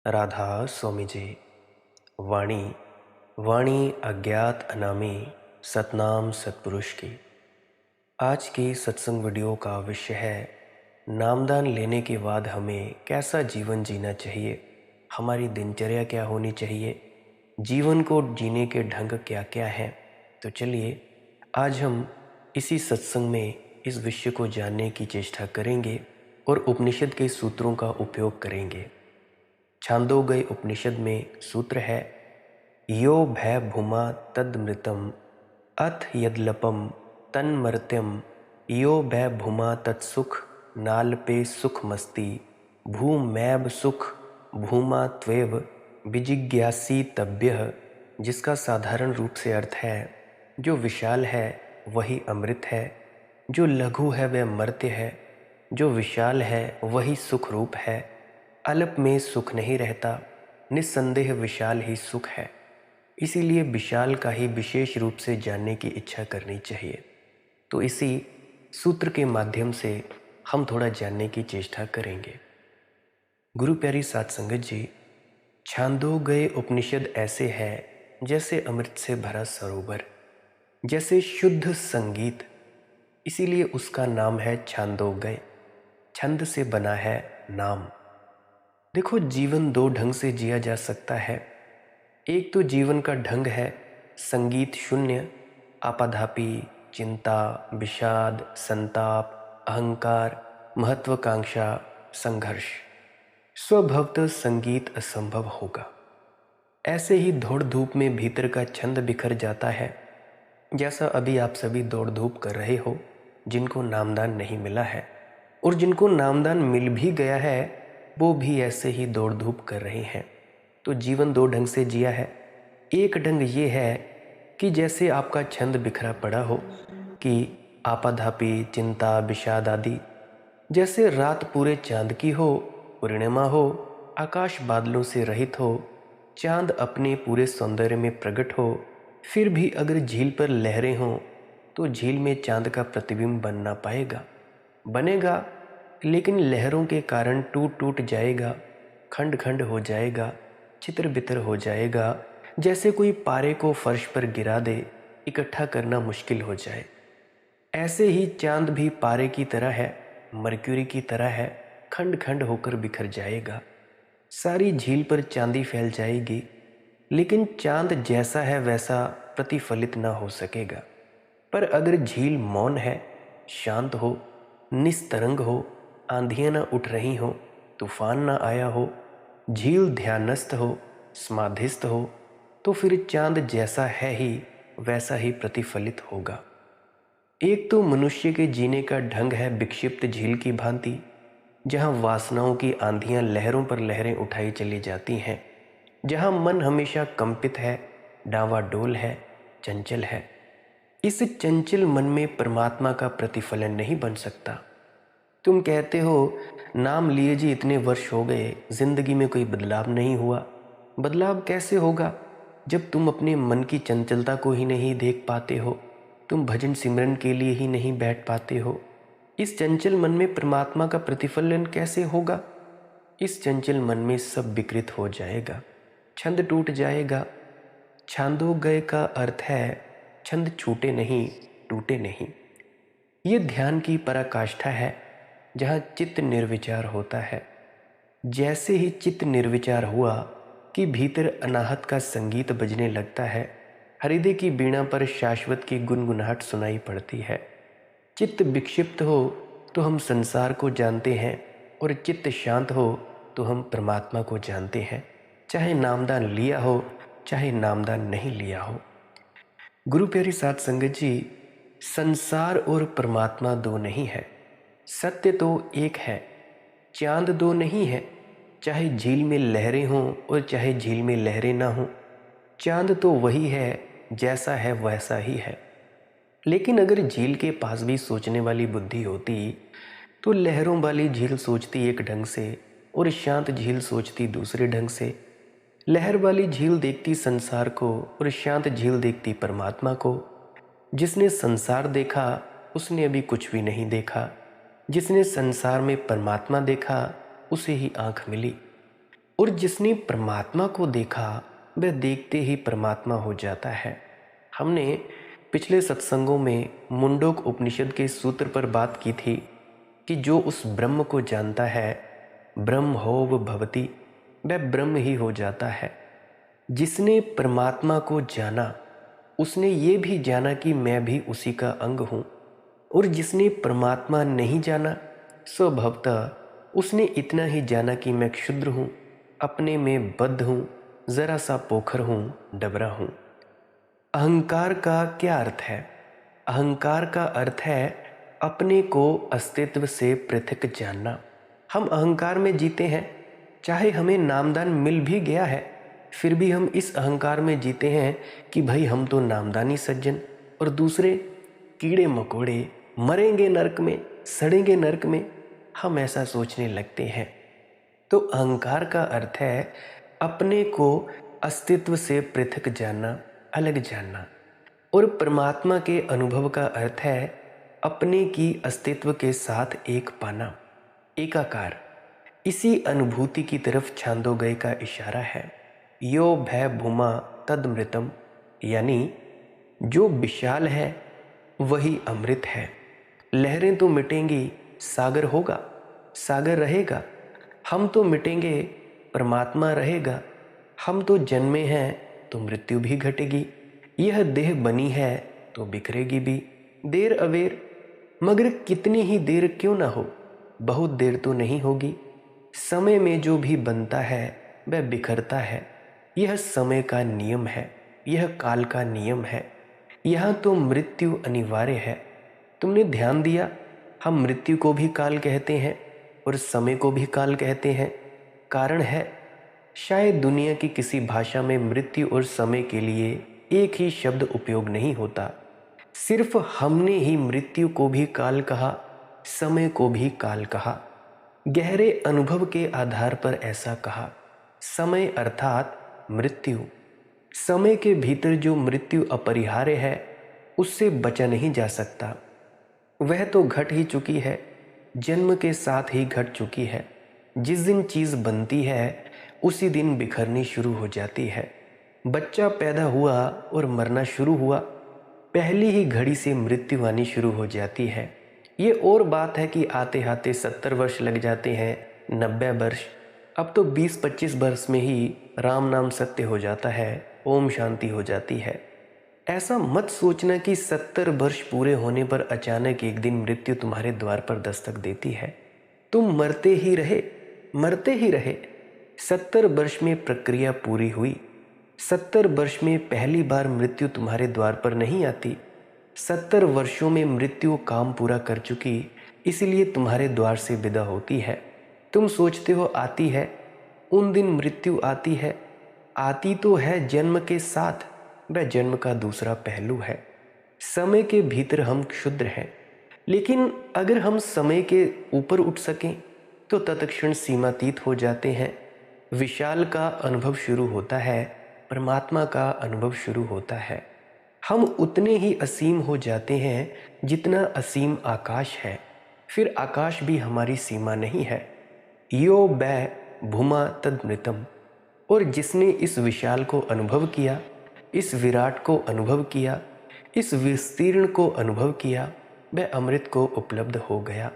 राधा स्वामी जी। वाणी वाणी अज्ञात अनामी सतनाम सतपुरुष की। आज की सत्संग वीडियो का विषय है नामदान लेने के बाद हमें कैसा जीवन जीना चाहिए, हमारी दिनचर्या क्या होनी चाहिए, जीवन को जीने के ढंग क्या क्या हैं। तो चलिए आज हम इसी सत्संग में इस विषय को जानने की चेष्टा करेंगे और उपनिषद के सूत्रों का उपयोग करेंगे। छांदोग्य उपनिषद में सूत्र है, यो भय भूमा तदमृतम अथ यदलपम तन्मर्त्यम यो भय भूमा तत्सुख नालपे सुख मस्ति भूमैव सुख भूमा त्वेव विजिज्ञासी तभ्यः। जिसका साधारण रूप से अर्थ है, जो विशाल है वही अमृत है, जो लघु है वह मर्त्य है, जो विशाल है वही सुख रूप है, अल्प में सुख नहीं रहता, निस्संदेह विशाल ही सुख है। इसीलिए विशाल का ही विशेष रूप से जानने की इच्छा करनी चाहिए। तो इसी सूत्र के माध्यम से हम थोड़ा जानने की चेष्टा करेंगे। गुरु प्यारी साध संगत जी, छांदोग्य उपनिषद ऐसे है जैसे अमृत से भरा सरोवर, जैसे शुद्ध संगीत, इसीलिए उसका नाम है छांदोग्य। छंद से बना है नाम। देखो, जीवन दो ढंग से जिया जा सकता है। एक तो जीवन का ढंग है संगीत शून्य, आपाधापी, चिंता, विषाद, संताप, अहंकार, महत्वाकांक्षा, संघर्ष। स्वभवतः संगीत असंभव होगा। ऐसे ही दौड़ धूप में भीतर का छंद बिखर जाता है, जैसा अभी आप सभी दौड़ धूप कर रहे हो, जिनको नामदान नहीं मिला है, और जिनको नामदान मिल भी गया है वो भी ऐसे ही दौड़ धूप कर रहे हैं। तो जीवन दो ढंग से जिया है। एक ढंग ये है कि जैसे आपका छंद बिखरा पड़ा हो, कि आपाधापी, चिंता, विषाद आदि, जैसे रात पूरे चांद की हो, पूर्णिमा हो, आकाश बादलों से रहित हो, चांद अपने पूरे सौंदर्य में प्रकट हो, फिर भी अगर झील पर लहरें हों तो झील में चांद का प्रतिबिंब बन ना पाएगा। बनेगा लेकिन लहरों के कारण टूट टूट जाएगा, खंड खंड हो जाएगा, छितर बितर हो जाएगा। जैसे कोई पारे को फर्श पर गिरा दे, इकट्ठा करना मुश्किल हो जाए। ऐसे ही चांद भी पारे की तरह है, मरक्यूरी की तरह है, खंड खंड होकर बिखर जाएगा। सारी झील पर चांदी फैल जाएगी, लेकिन चांद जैसा है वैसा प्रतिफलित ना हो सकेगा। पर अगर झील मौन है, शांत हो, निस्तरंग हो, आंधियां ना उठ रही हो, तूफान ना आया हो, झील ध्यानस्थ हो, समाधिस्थ हो, तो फिर चांद जैसा है ही वैसा ही प्रतिफलित होगा। एक तो मनुष्य के जीने का ढंग है विक्षिप्त झील की भांति, जहां वासनाओं की आंधियां लहरों पर लहरें उठाई चली जाती हैं, जहां मन हमेशा कंपित है, डावाडोल है, चंचल है। इस चंचल मन में परमात्मा का प्रतिफलन नहीं बन सकता। तुम कहते हो, नाम लिए जी इतने वर्ष हो गए, जिंदगी में कोई बदलाव नहीं हुआ। बदलाव कैसे होगा जब तुम अपने मन की चंचलता को ही नहीं देख पाते हो, तुम भजन सिमरन के लिए ही नहीं बैठ पाते हो। इस चंचल मन में परमात्मा का प्रतिफलन कैसे होगा? इस चंचल मन में सब विकृत हो जाएगा, छंद टूट जाएगा। छांदोग्य का अर्थ है छंद छूटे नहीं, टूटे नहीं। ये ध्यान की पराकाष्ठा है, जहाँ चित्त निर्विचार होता है। जैसे ही चित्त निर्विचार हुआ कि भीतर अनाहत का संगीत बजने लगता है, हृदय की वीणा पर शाश्वत की गुनगुनाहट सुनाई पड़ती है। चित्त विक्षिप्त हो तो हम संसार को जानते हैं, और चित्त शांत हो तो हम परमात्मा को जानते हैं, चाहे नामदान लिया हो चाहे नामदान नहीं लिया हो। गुरु प्यारी साध संगत जी, संसार और परमात्मा दो नहीं है, सत्य तो एक है। चांद दो नहीं है, चाहे झील में लहरें हों और चाहे झील में लहरें ना हों। चांद तो वही है, जैसा है वैसा ही है। लेकिन अगर झील के पास भी सोचने वाली बुद्धि होती तो लहरों वाली झील सोचती एक ढंग से और शांत झील सोचती दूसरे ढंग से। लहर वाली झील देखती संसार को और शांत झील देखती परमात्मा को। जिसने संसार देखा उसने अभी कुछ भी नहीं देखा, जिसने संसार में परमात्मा देखा उसे ही आंख मिली। और जिसने परमात्मा को देखा वह देखते ही परमात्मा हो जाता है। हमने पिछले सत्संगों में मुंडोक उपनिषद के सूत्र पर बात की थी कि जो उस ब्रह्म को जानता है, ब्रह्म होव भवति, वह ब्रह्म ही हो जाता है। जिसने परमात्मा को जाना उसने ये भी जाना कि मैं भी उसी का अंग हूँ। और जिसने परमात्मा नहीं जाना स्वभावतः उसने इतना ही जाना कि मैं क्षुद्र हूँ, अपने में बद्ध हूँ, जरा सा पोखर हूँ, डबरा हूँ। अहंकार का क्या अर्थ है? अहंकार का अर्थ है अपने को अस्तित्व से पृथक जानना। हम अहंकार में जीते हैं, चाहे हमें नामदान मिल भी गया है फिर भी हम इस अहंकार में जीते हैं कि भाई हम तो नामदानी सज्जन और दूसरे कीड़े मकोड़े मरेंगे नरक में, सड़ेंगे नरक में। हम ऐसा सोचने लगते हैं। तो अहंकार का अर्थ है अपने को अस्तित्व से पृथक जानना, अलग जानना। और परमात्मा के अनुभव का अर्थ है अपने की अस्तित्व के साथ एक पाना, एकाकार। इसी अनुभूति की तरफ छांदोगय का इशारा है। यो भय भूमा तदमृतम, यानी जो विशाल है वही अमृत है। लहरें तो मिटेंगी, सागर होगा, सागर रहेगा। हम तो मिटेंगे, परमात्मा रहेगा। हम तो जन्मे हैं तो मृत्यु भी घटेगी। यह देह बनी है तो बिखरेगी भी, देर अवेर, मगर कितनी ही देर क्यों ना हो, बहुत देर तो नहीं होगी। समय में जो भी बनता है वह बिखरता है। यह समय का नियम है, यह काल का नियम है। यहाँ तो मृत्यु अनिवार्य है। तुमने ध्यान दिया, हम मृत्यु को भी काल कहते हैं और समय को भी काल कहते हैं। कारण है शायद दुनिया की किसी भाषा में मृत्यु और समय के लिए एक ही शब्द उपयोग नहीं होता। सिर्फ हमने ही मृत्यु को भी काल कहा, समय को भी काल कहा। गहरे अनुभव के आधार पर ऐसा कहा। समय अर्थात मृत्यु, समय के भीतर जो मृत्यु अपरिहार्य है उससे बचा नहीं जा सकता। वह तो घट ही चुकी है, जन्म के साथ ही घट चुकी है। जिस दिन चीज़ बनती है उसी दिन बिखरनी शुरू हो जाती है। बच्चा पैदा हुआ और मरना शुरू हुआ, पहली ही घड़ी से मृत्यु आनी शुरू हो जाती है। ये और बात है कि आते आते 70 वर्ष लग जाते हैं, 90 वर्ष, अब तो 20-25 वर्ष में ही राम नाम सत्य हो जाता है, ओम शांति हो जाती है। ऐसा मत सोचना कि 70 वर्ष पूरे होने पर अचानक एक दिन मृत्यु तुम्हारे द्वार पर दस्तक देती है। तुम मरते ही रहे, मरते ही रहे। 70 वर्ष में प्रक्रिया पूरी हुई। 70 वर्ष में पहली बार मृत्यु तुम्हारे द्वार पर नहीं आती। 70 वर्षों में मृत्यु काम पूरा कर चुकी, इसलिए तुम्हारे द्वार से विदा होती है। तुम सोचते हो आती है, उन दिन मृत्यु आती है। आती तो है जन्म के साथ, वह जन्म का दूसरा पहलू है। समय के भीतर हम क्षुद्र हैं, लेकिन अगर हम समय के ऊपर उठ सकें तो तत्क्षण सीमातीत हो जाते हैं। विशाल का अनुभव शुरू होता है, परमात्मा का अनुभव शुरू होता है। हम उतने ही असीम हो जाते हैं जितना असीम आकाश है। फिर आकाश भी हमारी सीमा नहीं है। यो बै भूमा तदमृतम। और जिसने इस विशाल को अनुभव किया, इस विराट को अनुभव किया, इस विस्तीर्ण को अनुभव किया, वह अमृत को उपलब्ध हो गया।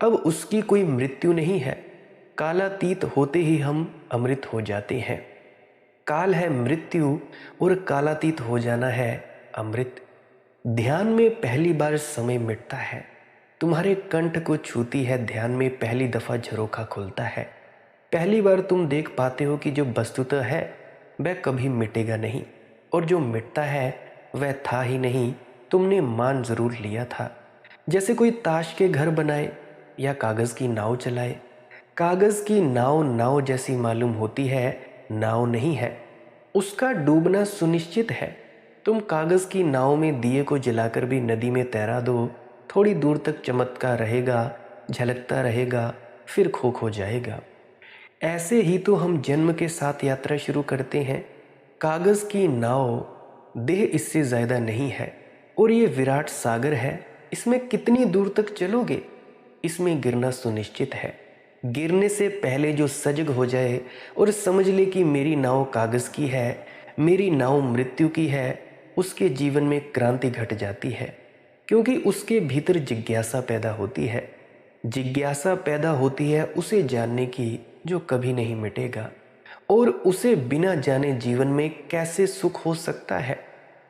अब उसकी कोई मृत्यु नहीं है। कालातीत होते ही हम अमृत हो जाते हैं। काल है मृत्यु और कालातीत हो जाना है अमृत। ध्यान में पहली बार समय मिटता है। तुम्हारे कंठ को छूती है ध्यान में पहली दफा झरोखा खुलता है। पहली बार तुम देख पाते हो कि जो वस्तुतः है वह कभी मिटेगा नहीं, और जो मिटता है वह था ही नहीं, तुमने मान जरूर लिया था। जैसे कोई ताश के घर बनाए या कागज की नाव चलाए। कागज की नाव नाव जैसी मालूम होती है, नाव नहीं है। उसका डूबना सुनिश्चित है। तुम कागज की नाव में दिए को जलाकर भी नदी में तैरा दो, थोड़ी दूर तक चमकता रहेगा, झलकता रहेगा, फिर खो खो जाएगा। ऐसे ही तो हम जन्म के साथ यात्रा शुरू करते हैं। कागज की नाव, देह इससे ज्यादा नहीं है, और ये विराट सागर है। इसमें कितनी दूर तक चलोगे? इसमें गिरना सुनिश्चित है। गिरने से पहले जो सजग हो जाए और समझ ले कि मेरी नाव कागज़ की है, मेरी नाव मृत्यु की है, उसके जीवन में क्रांति घट जाती है, क्योंकि उसके भीतर जिज्ञासा पैदा होती है। जिज्ञासा पैदा होती है उसे जानने की जो कभी नहीं मिटेगा, और उसे बिना जाने जीवन में कैसे सुख हो सकता है।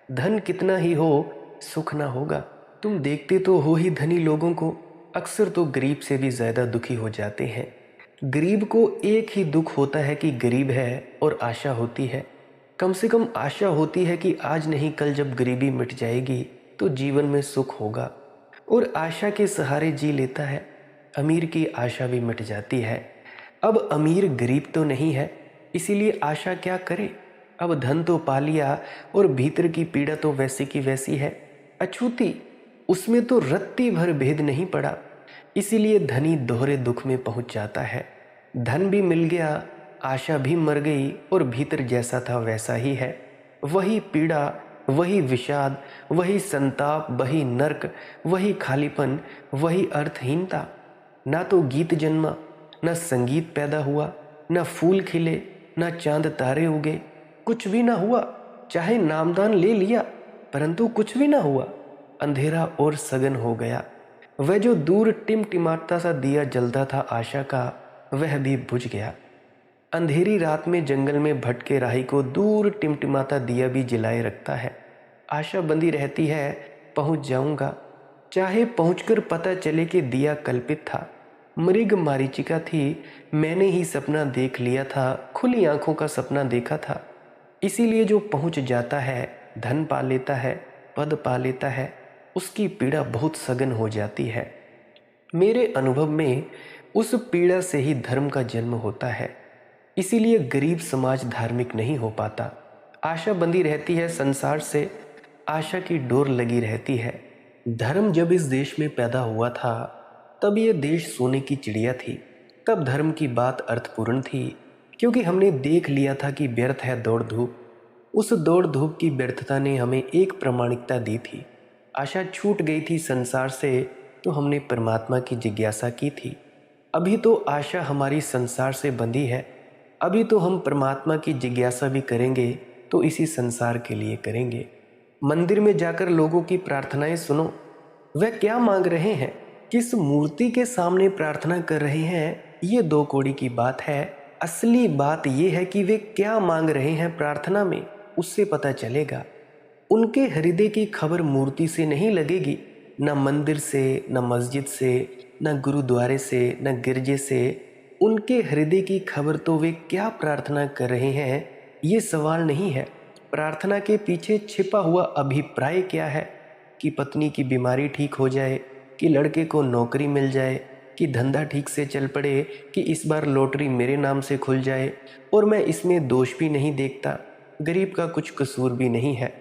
धन कितना ही हो, सुख ना होगा। तुम देखते तो हो ही धनी लोगों को, अक्सर तो गरीब से भी ज़्यादा दुखी हो जाते हैं। गरीब को एक ही दुख होता है कि गरीब है, और आशा होती है, कम से कम आशा होती है कि आज नहीं कल जब गरीबी मिट जाएगी तो जीवन में सुख होगा, और आशा के सहारे जी लेता है। अमीर की आशा भी मिट जाती है। अब अमीर गरीब तो नहीं है, इसीलिए आशा क्या करे। अब धन तो पा लिया, और भीतर की पीड़ा तो वैसी की वैसी है, अछूती। उसमें तो रत्ती भर भेद नहीं पड़ा, इसीलिए धनी दोहरे दुख में पहुंच जाता है। धन भी मिल गया, आशा भी मर गई, और भीतर जैसा था वैसा ही है। वही पीड़ा, वही विषाद, वही संताप, वही नर्क, वही खालीपन, वही अर्थहीनता। ना तो गीत जन्मा, ना संगीत पैदा हुआ, ना फूल खिले, ना चांद तारे उगे, कुछ भी ना हुआ। चाहे नामदान ले लिया, परंतु कुछ भी ना हुआ। अंधेरा और सघन हो गया। वह जो दूर टिमटिमाता सा दिया जलता था आशा का, वह भी बुझ गया। अंधेरी रात में जंगल में भटके राही को दूर टिमटिमाता दिया भी जलाए रखता है। आशा बंधी रहती है, पहुंच जाऊंगा, चाहे पहुंचकर पता चले कि दिया कल्पित था, मृग मारीचिका थी, मैंने ही सपना देख लिया था, खुली आंखों का सपना देखा था। इसीलिए जो पहुंच जाता है, धन पा लेता है, पद पा लेता है, उसकी पीड़ा बहुत सघन हो जाती है। मेरे अनुभव में उस पीड़ा से ही धर्म का जन्म होता है। इसीलिए गरीब समाज धार्मिक नहीं हो पाता। आशा बंधी रहती है संसार से, आशा की डोर लगी रहती है। धर्म जब इस देश में पैदा हुआ था, तब ये देश सोने की चिड़िया थी। तब धर्म की बात अर्थपूर्ण थी, क्योंकि हमने देख लिया था कि व्यर्थ है दौड़ धूप। उस दौड़ धूप की व्यर्थता ने हमें एक प्रामाणिकता दी थी। आशा छूट गई थी संसार से, तो हमने परमात्मा की जिज्ञासा की थी। अभी तो आशा हमारी संसार से बंधी है। अभी तो हम परमात्मा की जिज्ञासा भी करेंगे, तो इसी संसार के लिए करेंगे। मंदिर में जाकर लोगों की प्रार्थनाएं सुनो, वह क्या मांग रहे हैं, किस मूर्ति के सामने प्रार्थना कर रहे हैं, ये दो कौड़ी की बात है। असली बात यह है कि वे क्या मांग रहे हैं प्रार्थना में, उससे पता चलेगा। उनके हृदय की खबर मूर्ति से नहीं लगेगी, न मंदिर से, न मस्जिद से, न गुरुद्वारे से, न गिरजे से। उनके हृदय की खबर तो वे क्या प्रार्थना कर रहे हैं, ये सवाल नहीं है। प्रार्थना के पीछे छिपा हुआ अभिप्राय क्या है, कि पत्नी की बीमारी ठीक हो जाए, कि लड़के को नौकरी मिल जाए, कि धंधा ठीक से चल पड़े, कि इस बार लॉटरी मेरे नाम से खुल जाए। और मैं इसमें दोष भी नहीं देखता, गरीब का कुछ कसूर भी नहीं है।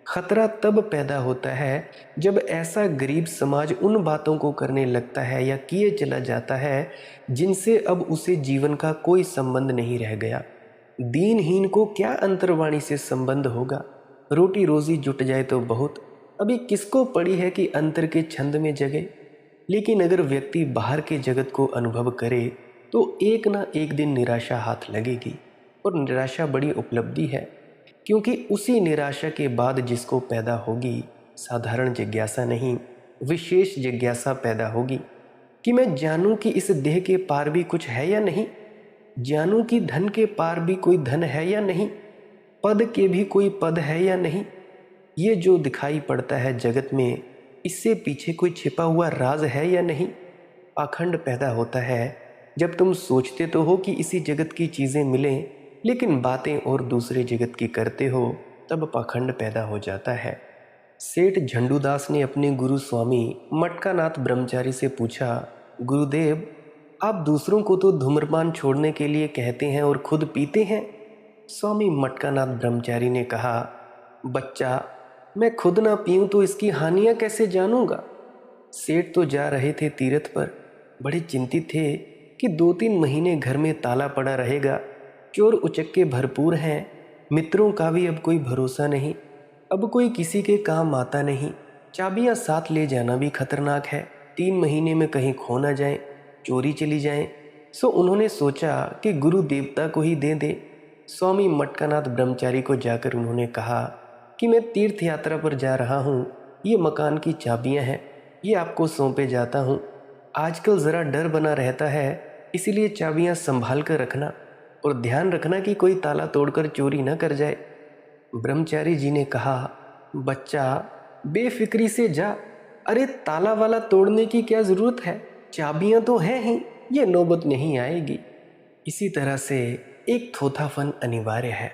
खतरा तब पैदा होता है जब ऐसा गरीब समाज उन बातों को करने लगता है या किए चला जाता है जिनसे अब उसे जीवन का कोई संबंध नहीं रह गया। दीनहीन को क्या अंतर्वाणी से संबंध होगा, रोटी रोजी जुट जाए तो बहुत, अभी किसको पड़ी है कि अंतर के छंद में जगे। लेकिन अगर व्यक्ति बाहर के जगत को अनुभव करे तो एक ना एक दिन निराशा हाथ लगेगी, और निराशा बड़ी उपलब्धि है, क्योंकि उसी निराशा के बाद जिसको पैदा होगी साधारण जिज्ञासा नहीं, विशेष जिज्ञासा पैदा होगी, कि मैं जानूं कि इस देह के पार भी कुछ है या नहीं, जानूं कि धन के पार भी कोई धन है या नहीं, पद के भी कोई पद है या नहीं। ये जो दिखाई पड़ता है जगत में, इससे पीछे कोई छिपा हुआ राज है या नहीं। पाखंड पैदा होता है जब तुम सोचते तो हो कि इसी जगत की चीज़ें मिलें, लेकिन बातें और दूसरे जगत की करते हो, तब पाखंड पैदा हो जाता है। सेठ झंडूदास ने अपने गुरु स्वामी मटकानाथ ब्रह्मचारी से पूछा, गुरुदेव, आप दूसरों को तो धूम्रपान छोड़ने के लिए कहते हैं और खुद पीते हैं। स्वामी मटकानाथ ब्रह्मचारी ने कहा, बच्चा, मैं खुद ना पीऊं तो इसकी हानियां कैसे जानूंगा। सेठ तो जा रहे थे तीर्थ पर, बड़े चिंतित थे कि 2-3 महीने घर में ताला पड़ा रहेगा। चोर उचक्के भरपूर हैं, मित्रों का भी अब कोई भरोसा नहीं, अब कोई किसी के काम आता नहीं। चाबियां साथ ले जाना भी खतरनाक है, 3 महीने में कहीं खो ना जाए, चोरी चली जाए। सो उन्होंने सोचा कि गुरु देवता को ही दे दे। स्वामी मटकानाथ ब्रह्मचारी को जाकर उन्होंने कहा कि मैं तीर्थ यात्रा पर जा रहा हूँ, ये मकान की चाबियाँ हैं, ये आपको सौंपे जाता हूँ। आजकल ज़रा डर बना रहता है, इसीलिए चाबियाँ संभाल कर रखना और ध्यान रखना कि कोई ताला तोड़कर चोरी न कर जाए। ब्रह्मचारी जी ने कहा, बच्चा बेफिक्री से जा, अरे ताला वाला तोड़ने की क्या ज़रूरत है, चाबियाँ तो हैं ही, ये नौबत नहीं आएगी। इसी तरह से एक थोथापन अनिवार्य है,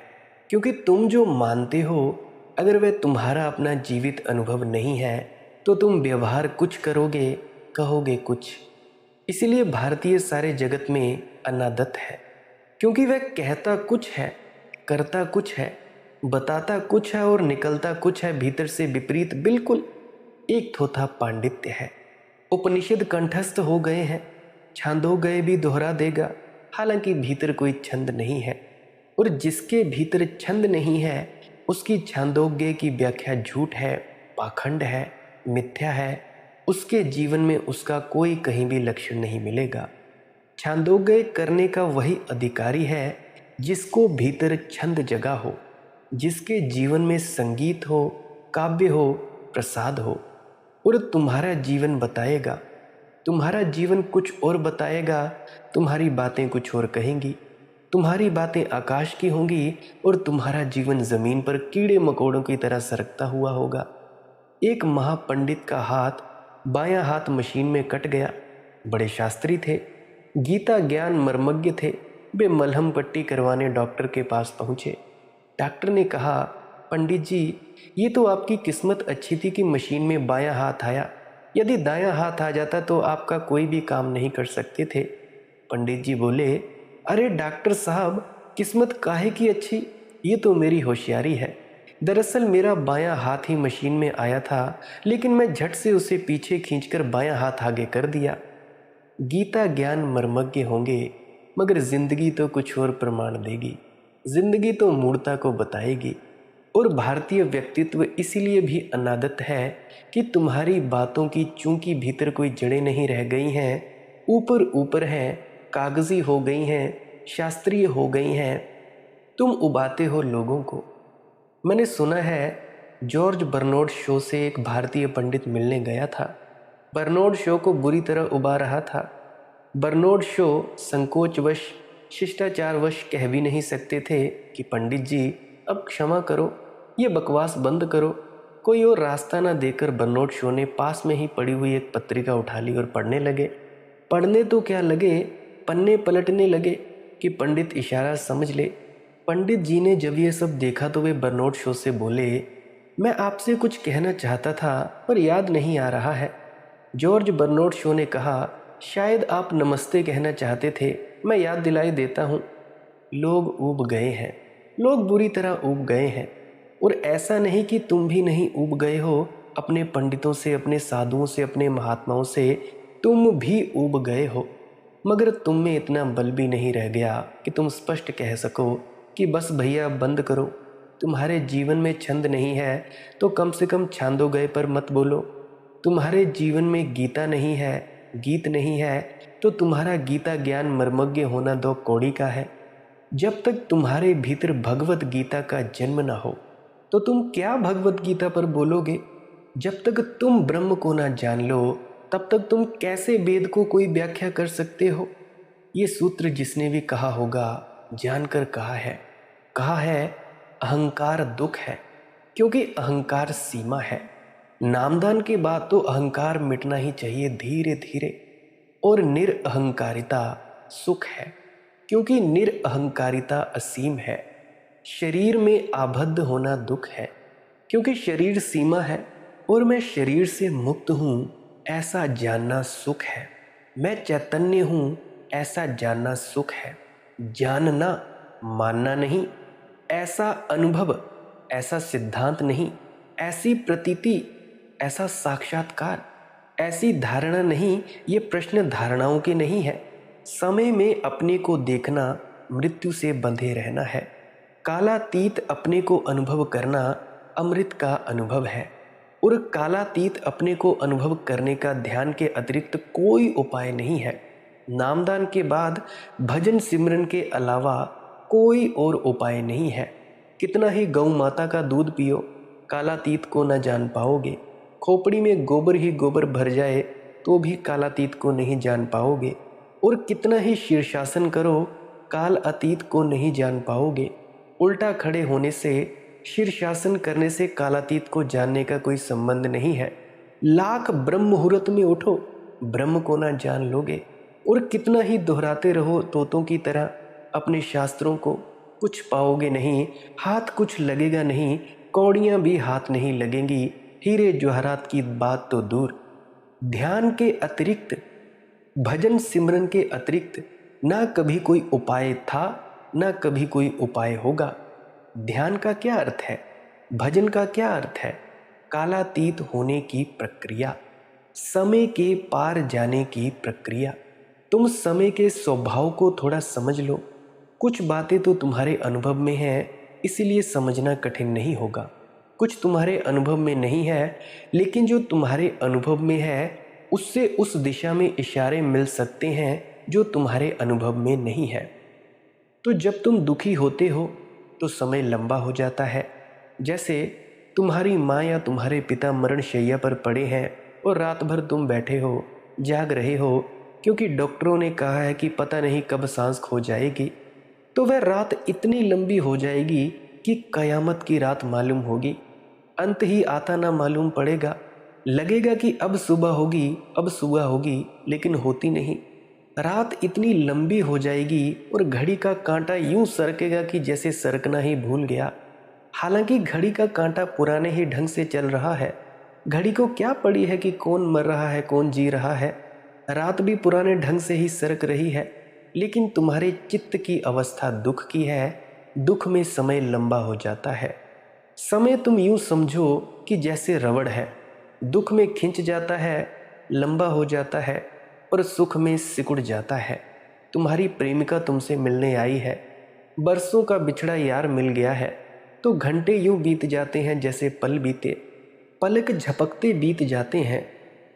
क्योंकि तुम जो मानते हो अगर वह तुम्हारा अपना जीवित अनुभव नहीं है तो तुम व्यवहार कुछ करोगे, कहोगे कुछ। इसीलिए भारतीय सारे जगत में अनादत है, क्योंकि वह कहता कुछ है, करता कुछ है, बताता कुछ है और निकलता कुछ है, भीतर से विपरीत बिल्कुल। एक थोथा पांडित्य है। उपनिषद कंठस्थ हो गए हैं, छांदोग्य भी दोहरा देगा, हालांकि भीतर कोई छंद नहीं है। और जिसके भीतर छंद नहीं है उसकी छांदोग्य की व्याख्या झूठ है, पाखंड है, मिथ्या है। उसके जीवन में उसका कोई कहीं भी लक्षण नहीं मिलेगा। छांदोग्य करने का वही अधिकारी है जिसको भीतर छंद जगा हो, जिसके जीवन में संगीत हो, काव्य हो, प्रसाद हो। और तुम्हारा जीवन बताएगा, तुम्हारा जीवन कुछ और बताएगा, तुम्हारी बातें कुछ और कहेंगी। तुम्हारी बातें आकाश की होंगी और तुम्हारा जीवन जमीन पर कीड़े मकोड़ों की तरह सरकता हुआ होगा। एक महापंडित का हाथ, बायां हाथ मशीन में कट गया। बड़े शास्त्री थे, गीता ज्ञान मर्मज्ञ थे। वे मलहम पट्टी करवाने डॉक्टर के पास पहुंचे। डॉक्टर ने कहा, पंडित जी ये तो आपकी किस्मत अच्छी थी कि मशीन में बायां हाथ आया, यदि दायां हाथ आ जाता तो आपका कोई भी काम नहीं कर सकते थे। पंडित जी बोले, अरे डॉक्टर साहब किस्मत काहे की अच्छी, ये तो मेरी होशियारी है। दरअसल मेरा बायां हाथ ही मशीन में आया था, लेकिन मैं झट से उसे पीछे खींचकर बायां हाथ आगे कर दिया। गीता ज्ञान मर्मज्ञ होंगे मगर जिंदगी तो कुछ और प्रमाण देगी, जिंदगी तो मूर्ता को बताएगी। और भारतीय व्यक्तित्व इसीलिए भी अनादत है कि तुम्हारी बातों की चूंकि भीतर कोई जड़ें नहीं रह गई हैं, ऊपर ऊपर हैं, कागजी हो गई हैं, शास्त्रीय हो गई हैं, तुम उबाते हो लोगों को। मैंने सुना है जॉर्ज बर्नार्ड शो से एक भारतीय पंडित मिलने गया था। बर्नार्ड शो को बुरी तरह उबा रहा था। बर्नार्ड शो संकोचवश, शिष्टाचारवश कह भी नहीं सकते थे कि पंडित जी अब क्षमा करो, ये बकवास बंद करो। कोई और रास्ता ना देकर बर्नार्ड शो ने पास में ही पड़ी हुई एक पत्रिका उठा ली और पढ़ने लगे। पढ़ने तो क्या लगे, पन्ने पलटने लगे कि पंडित इशारा समझ ले। पंडित जी ने जब ये सब देखा तो वे बर्नार्ड शो से बोले, मैं आपसे कुछ कहना चाहता था पर याद नहीं आ रहा है। जॉर्ज बर्नार्ड शो ने कहा, शायद आप नमस्ते कहना चाहते थे, मैं याद दिलाई देता हूँ। लोग ऊब गए हैं, लोग बुरी तरह ऊब गए हैं। और ऐसा नहीं कि तुम भी नहीं ऊब गए हो, अपने पंडितों से, अपने साधुओं से, अपने महात्माओं से तुम भी ऊब गए हो। मगर तुम में इतना बल भी नहीं रह गया कि तुम स्पष्ट कह सको कि बस भैया बंद करो। तुम्हारे जीवन में छंद नहीं है तो कम से कम छांदोग्य पर मत बोलो। तुम्हारे जीवन में गीता नहीं है, गीत नहीं है तो तुम्हारा गीता ज्ञान मर्मज्ञ होना दो कौड़ी का है। जब तक तुम्हारे भीतर भगवत गीता का जन्म ना हो तो तुम क्या भगवत गीता पर बोलोगे। जब तक तुम ब्रह्म को ना जान लो तब तक तुम कैसे वेद को कोई व्याख्या कर सकते हो। ये सूत्र जिसने भी कहा होगा जानकर कहा है अहंकार दुख है, क्योंकि अहंकार सीमा है। नामदान के बाद तो अहंकार मिटना ही चाहिए धीरे धीरे। और निरअहंकारिता सुख है, क्योंकि निरअहंकारिता असीम है। शरीर में आबद्ध होना दुख है, क्योंकि शरीर सीमा है। और मैं शरीर से मुक्त हूँ ऐसा जानना सुख है। मैं चैतन्य हूँ ऐसा जानना सुख है। जानना, मानना नहीं। ऐसा अनुभव, ऐसा सिद्धांत नहीं। ऐसी प्रतीति, ऐसा साक्षात्कार, ऐसी धारणा नहीं। ये प्रश्न धारणाओं के नहीं है। समय में अपने को देखना मृत्यु से बंधे रहना है। कालातीत अपने को अनुभव करना अमृत का अनुभव है। और कालातीत अपने को अनुभव करने का ध्यान के अतिरिक्त कोई उपाय नहीं है। नामदान के बाद भजन सिमरन के अलावा कोई और उपाय नहीं है। कितना ही गौ माता का दूध पियो, कालातीत को न जान पाओगे। खोपड़ी में गोबर ही गोबर भर जाए तो भी कालातीत को नहीं जान पाओगे। और कितना ही शीर्षासन करो, काल अतीत को नहीं जान पाओगे। उल्टा खड़े होने से, शीर्षासन करने से कालातीत को जानने का कोई संबंध नहीं है। लाख ब्रह्म मुहूर्त में उठो, ब्रह्म को ना जान लोगे। और कितना ही दोहराते रहो तोतों की तरह अपने शास्त्रों को, कुछ पाओगे नहीं, हाथ कुछ लगेगा नहीं, कौड़ियाँ भी हाथ नहीं लगेंगी। हीरे जवाहरात की बात तो दूर, ध्यान के अतिरिक्त, भजन सिमरन के अतिरिक्त ना कभी कोई उपाय था, ना कभी कोई उपाय होगा। ध्यान का क्या अर्थ है? भजन का क्या अर्थ है? कालातीत होने की प्रक्रिया, समय के पार जाने की प्रक्रिया। तुम समय के स्वभाव को थोड़ा समझ लो। कुछ बातें तो तुम्हारे अनुभव में हैं, इसीलिए समझना कठिन नहीं होगा। कुछ तुम्हारे अनुभव में नहीं है, लेकिन जो तुम्हारे अनुभव में है उससे उस दिशा में इशारे मिल सकते हैं जो तुम्हारे अनुभव में नहीं है। तो जब तुम दुखी होते हो तो समय लंबा हो जाता है। जैसे तुम्हारी माँ या तुम्हारे पिता मरण शैया पर पड़े हैं और रात भर तुम बैठे हो, जाग रहे हो, क्योंकि डॉक्टरों ने कहा है कि पता नहीं कब सांस खो जाएगी। तो वह रात इतनी लंबी हो जाएगी कि कयामत की रात मालूम होगी। अंत ही आता ना मालूम पड़ेगा। लगेगा कि अब सुबह होगी, अब सुबह होगी, लेकिन होती नहीं। रात इतनी लंबी हो जाएगी और घड़ी का कांटा यूं सरकेगा कि जैसे सरकना ही भूल गया। हालांकि घड़ी का कांटा पुराने ही ढंग से चल रहा है। घड़ी को क्या पड़ी है कि कौन मर रहा है, कौन जी रहा है। रात भी पुराने ढंग से ही सरक रही है। लेकिन तुम्हारे चित्त की अवस्था दुख की है। दुख में समय लंबा हो जाता है। समय तुम यूं समझो कि जैसे रबड़ है, दुख में खिंच जाता है, लंबा हो जाता है और सुख में सिकुड़ जाता है। तुम्हारी प्रेमिका तुमसे मिलने आई है, बरसों का बिछड़ा यार मिल गया है, तो घंटे यूं बीत जाते हैं जैसे पल बीते, पलक झपकते बीत जाते हैं।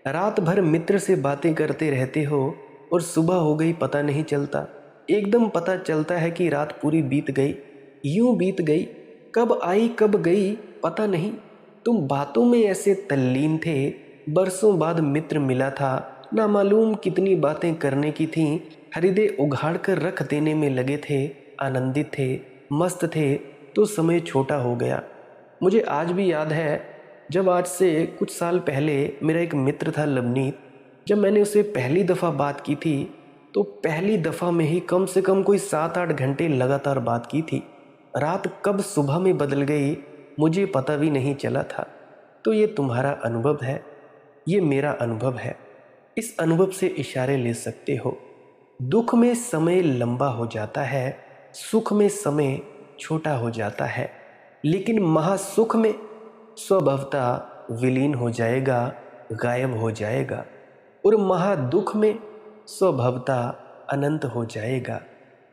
रात भर मित्र से बातें करते रहते हो और सुबह हो गई पता नहीं चलता। एकदम पता चलता है कि रात पूरी बीत गई, यूं बीत गई, कब आई कब गई पता नहीं। तुम बातों में ऐसे तल्लीन थे, बरसों बाद मित्र मिला था, ना मालूम कितनी बातें करने की थीं, हृदय उघाड़ कर रख देने में लगे थे, आनंदित थे, मस्त थे, तो समय छोटा हो गया। मुझे आज भी याद है, जब आज से कुछ साल पहले मेरा एक मित्र था लवनीत। जब मैंने उससे पहली दफ़ा बात की थी तो पहली दफ़ा में ही कम से कम कोई 7-8 घंटे लगातार बात की थी। रात कब सुबह में बदल गई मुझे पता भी नहीं चला था। तो ये तुम्हारा अनुभव है, ये मेरा अनुभव है। इस अनुभव से इशारे ले सकते हो। दुख में समय लंबा हो जाता है, सुख में समय छोटा हो जाता है, लेकिन महासुख में स्वभावतः विलीन हो जाएगा, गायब हो जाएगा, और महादुख में स्वभावतः अनंत हो जाएगा।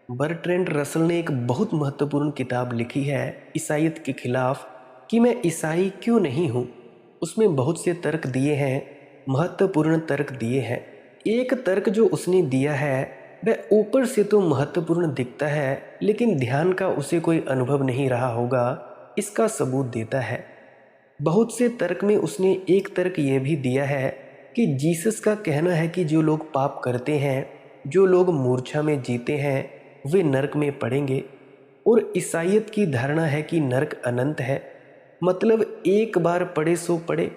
बर्ट्रैंड रसल ने एक बहुत महत्वपूर्ण किताब लिखी है ईसाईयत के खिलाफ, कि मैं ईसाई क्यों नहीं हूँ। उसमें बहुत से तर्क दिए हैं, महत्वपूर्ण तर्क दिए हैं। एक तर्क जो उसने दिया है वह ऊपर से तो महत्वपूर्ण दिखता है, लेकिन ध्यान का उसे कोई अनुभव नहीं रहा होगा, इसका सबूत देता है। बहुत से तर्क में उसने एक तर्क यह भी दिया है कि जीसस का कहना है कि जो लोग पाप करते हैं, जो लोग मूर्छा में जीते हैं, वे नरक में पड़ेंगे। और ईसाईयत की धारणा है कि नरक अनंत है, मतलब एक बार पड़े सो पड़े।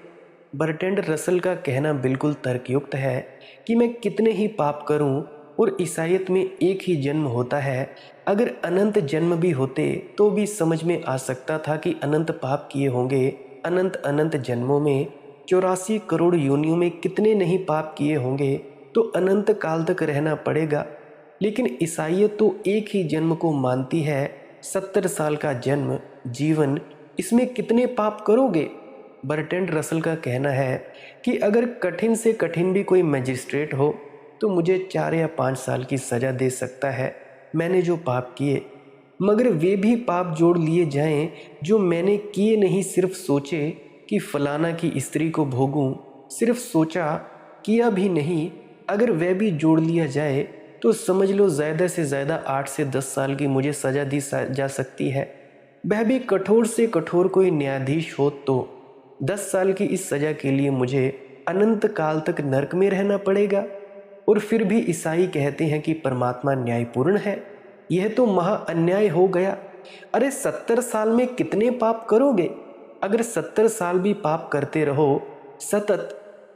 बर्ट्रैंड रसल का कहना बिल्कुल तर्कयुक्त है कि मैं कितने ही पाप करूं, और ईसाईयत में एक ही जन्म होता है। अगर अनंत जन्म भी होते तो भी समझ में आ सकता था कि अनंत पाप किए होंगे। अनंत अनंत जन्मों में 84 करोड़ योनियों में कितने नहीं पाप किए होंगे, तो अनंत काल तक रहना पड़ेगा। लेकिन ईसाईयत तो एक ही जन्म को मानती है, 70 साल का जन्म जीवन, इसमें कितने पाप करोगे। बर्ट्रैंड रसल का कहना है कि अगर कठिन से कठिन भी कोई मजिस्ट्रेट हो तो मुझे 4 या 5 साल की सज़ा दे सकता है, मैंने जो पाप किए। मगर वे भी पाप जोड़ लिए जाएं जो मैंने किए नहीं, सिर्फ सोचे कि फलाना की स्त्री को भोगूं, सिर्फ सोचा, किया भी नहीं। अगर वह भी जोड़ लिया जाए तो समझ लो ज़्यादा से ज़्यादा 8 से 10 साल की मुझे सज़ा दी जा सकती है। वह भी कठोर से कठोर कोई न्यायाधीश हो तो 10 साल की इस सज़ा के लिए मुझे अनंत काल तक नरक में रहना पड़ेगा। और फिर भी ईसाई कहते हैं कि परमात्मा न्यायपूर्ण है। यह तो महा अन्याय हो गया। अरे 70 साल में कितने पाप करोगे? अगर 70 साल भी पाप करते रहो सतत,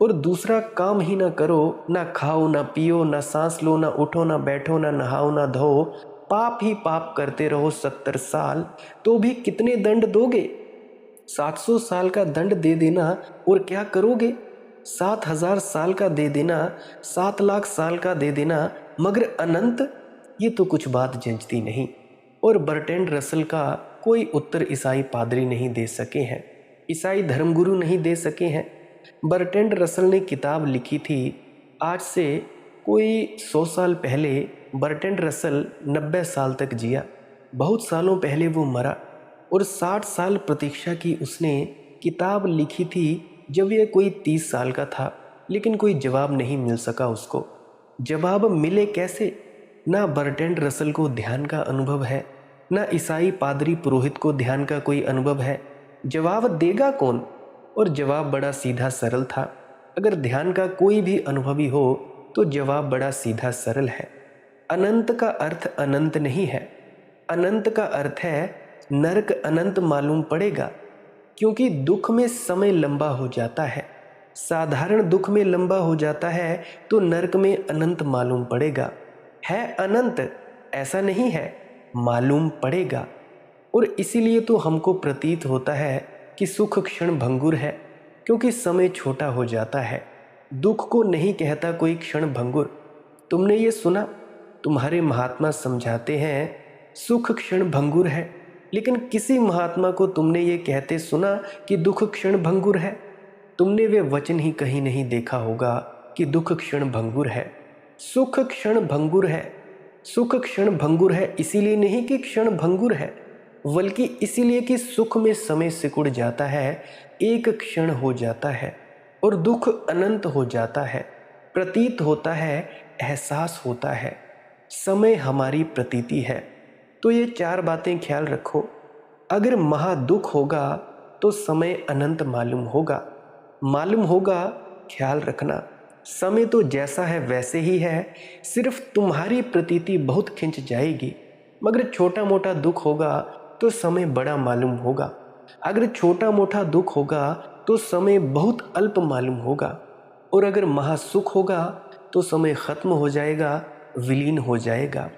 और दूसरा काम ही ना करो, ना खाओ ना पियो ना सांस लो ना उठो ना बैठो ना नहाओ ना धो, पाप ही पाप करते रहो 70 साल, तो भी कितने दंड दोगे? 700 साल का दंड दे देना और क्या करोगे? 7,000 साल का दे देना, 7 लाख साल का दे देना, मगर अनंत, ये तो कुछ बात जंचती नहीं। और बर्ट्रैंड रसल का कोई उत्तर ईसाई पादरी नहीं दे सके हैं, ईसाई धर्मगुरु नहीं दे सके हैं। बर्ट्रैंड रसल ने किताब लिखी थी, आज से कोई 100 साल पहले बर्ट्रैंड रसल 90 साल तक जिया। बहुत सालों पहले वो मरा और 60 साल प्रतीक्षा की उसने। किताब लिखी थी जब यह कोई 30 साल का था, लेकिन कोई जवाब नहीं मिल सका उसको। जवाब मिले कैसे? ना बर्ट्रैंड रसल को ध्यान का अनुभव है, ना ईसाई पादरी पुरोहित को ध्यान का कोई अनुभव है। जवाब देगा कौन? और जवाब बड़ा सीधा सरल था। अगर ध्यान का कोई भी अनुभवी हो तो जवाब बड़ा सीधा सरल है। अनंत का अर्थ अनंत नहीं है, अनंत का अर्थ है नरक अनंत मालूम पड़ेगा, क्योंकि दुख में समय लंबा हो जाता है। साधारण दुख में लंबा हो जाता है तो नरक में अनंत मालूम पड़ेगा। है अनंत, ऐसा नहीं है, मालूम पड़ेगा। और इसीलिए तो हमको प्रतीत होता है कि सुख क्षण भंगुर है, क्योंकि समय छोटा हो जाता है। दुख को नहीं कहता कोई क्षण भंगुर। तुमने ये सुना, तुम्हारे महात्मा समझाते हैं सुख क्षण भंगुर है, लेकिन किसी महात्मा को तुमने ये कहते सुना कि दुख क्षण भंगुर है? तुमने वे वचन ही कहीं नहीं देखा होगा कि दुख क्षण भंगुर है। सुख क्षण भंगुर है। सुख क्षण भंगुर है इसीलिए नहीं कि क्षण भंगुर है, बल्कि इसीलिए कि सुख में समय सिकुड़ जाता है, एक क्षण हो जाता है, और दुख अनंत हो जाता है। प्रतीत होता है, एहसास होता है। समय हमारी प्रतीति है। तो ये 4 बातें ख्याल रखो। अगर महादुख होगा तो समय अनंत मालूम होगा। मालूम होगा, ख्याल रखना, समय तो जैसा है वैसे ही है, सिर्फ तुम्हारी प्रतीति बहुत खिंच जाएगी। मगर छोटा मोटा दुख होगा तो समय बड़ा मालूम होगा। अगर छोटा मोटा दुख होगा तो समय बहुत अल्प मालूम होगा। और अगर महासुख होगा तो समय खत्म हो जाएगा, विलीन हो जाएगा।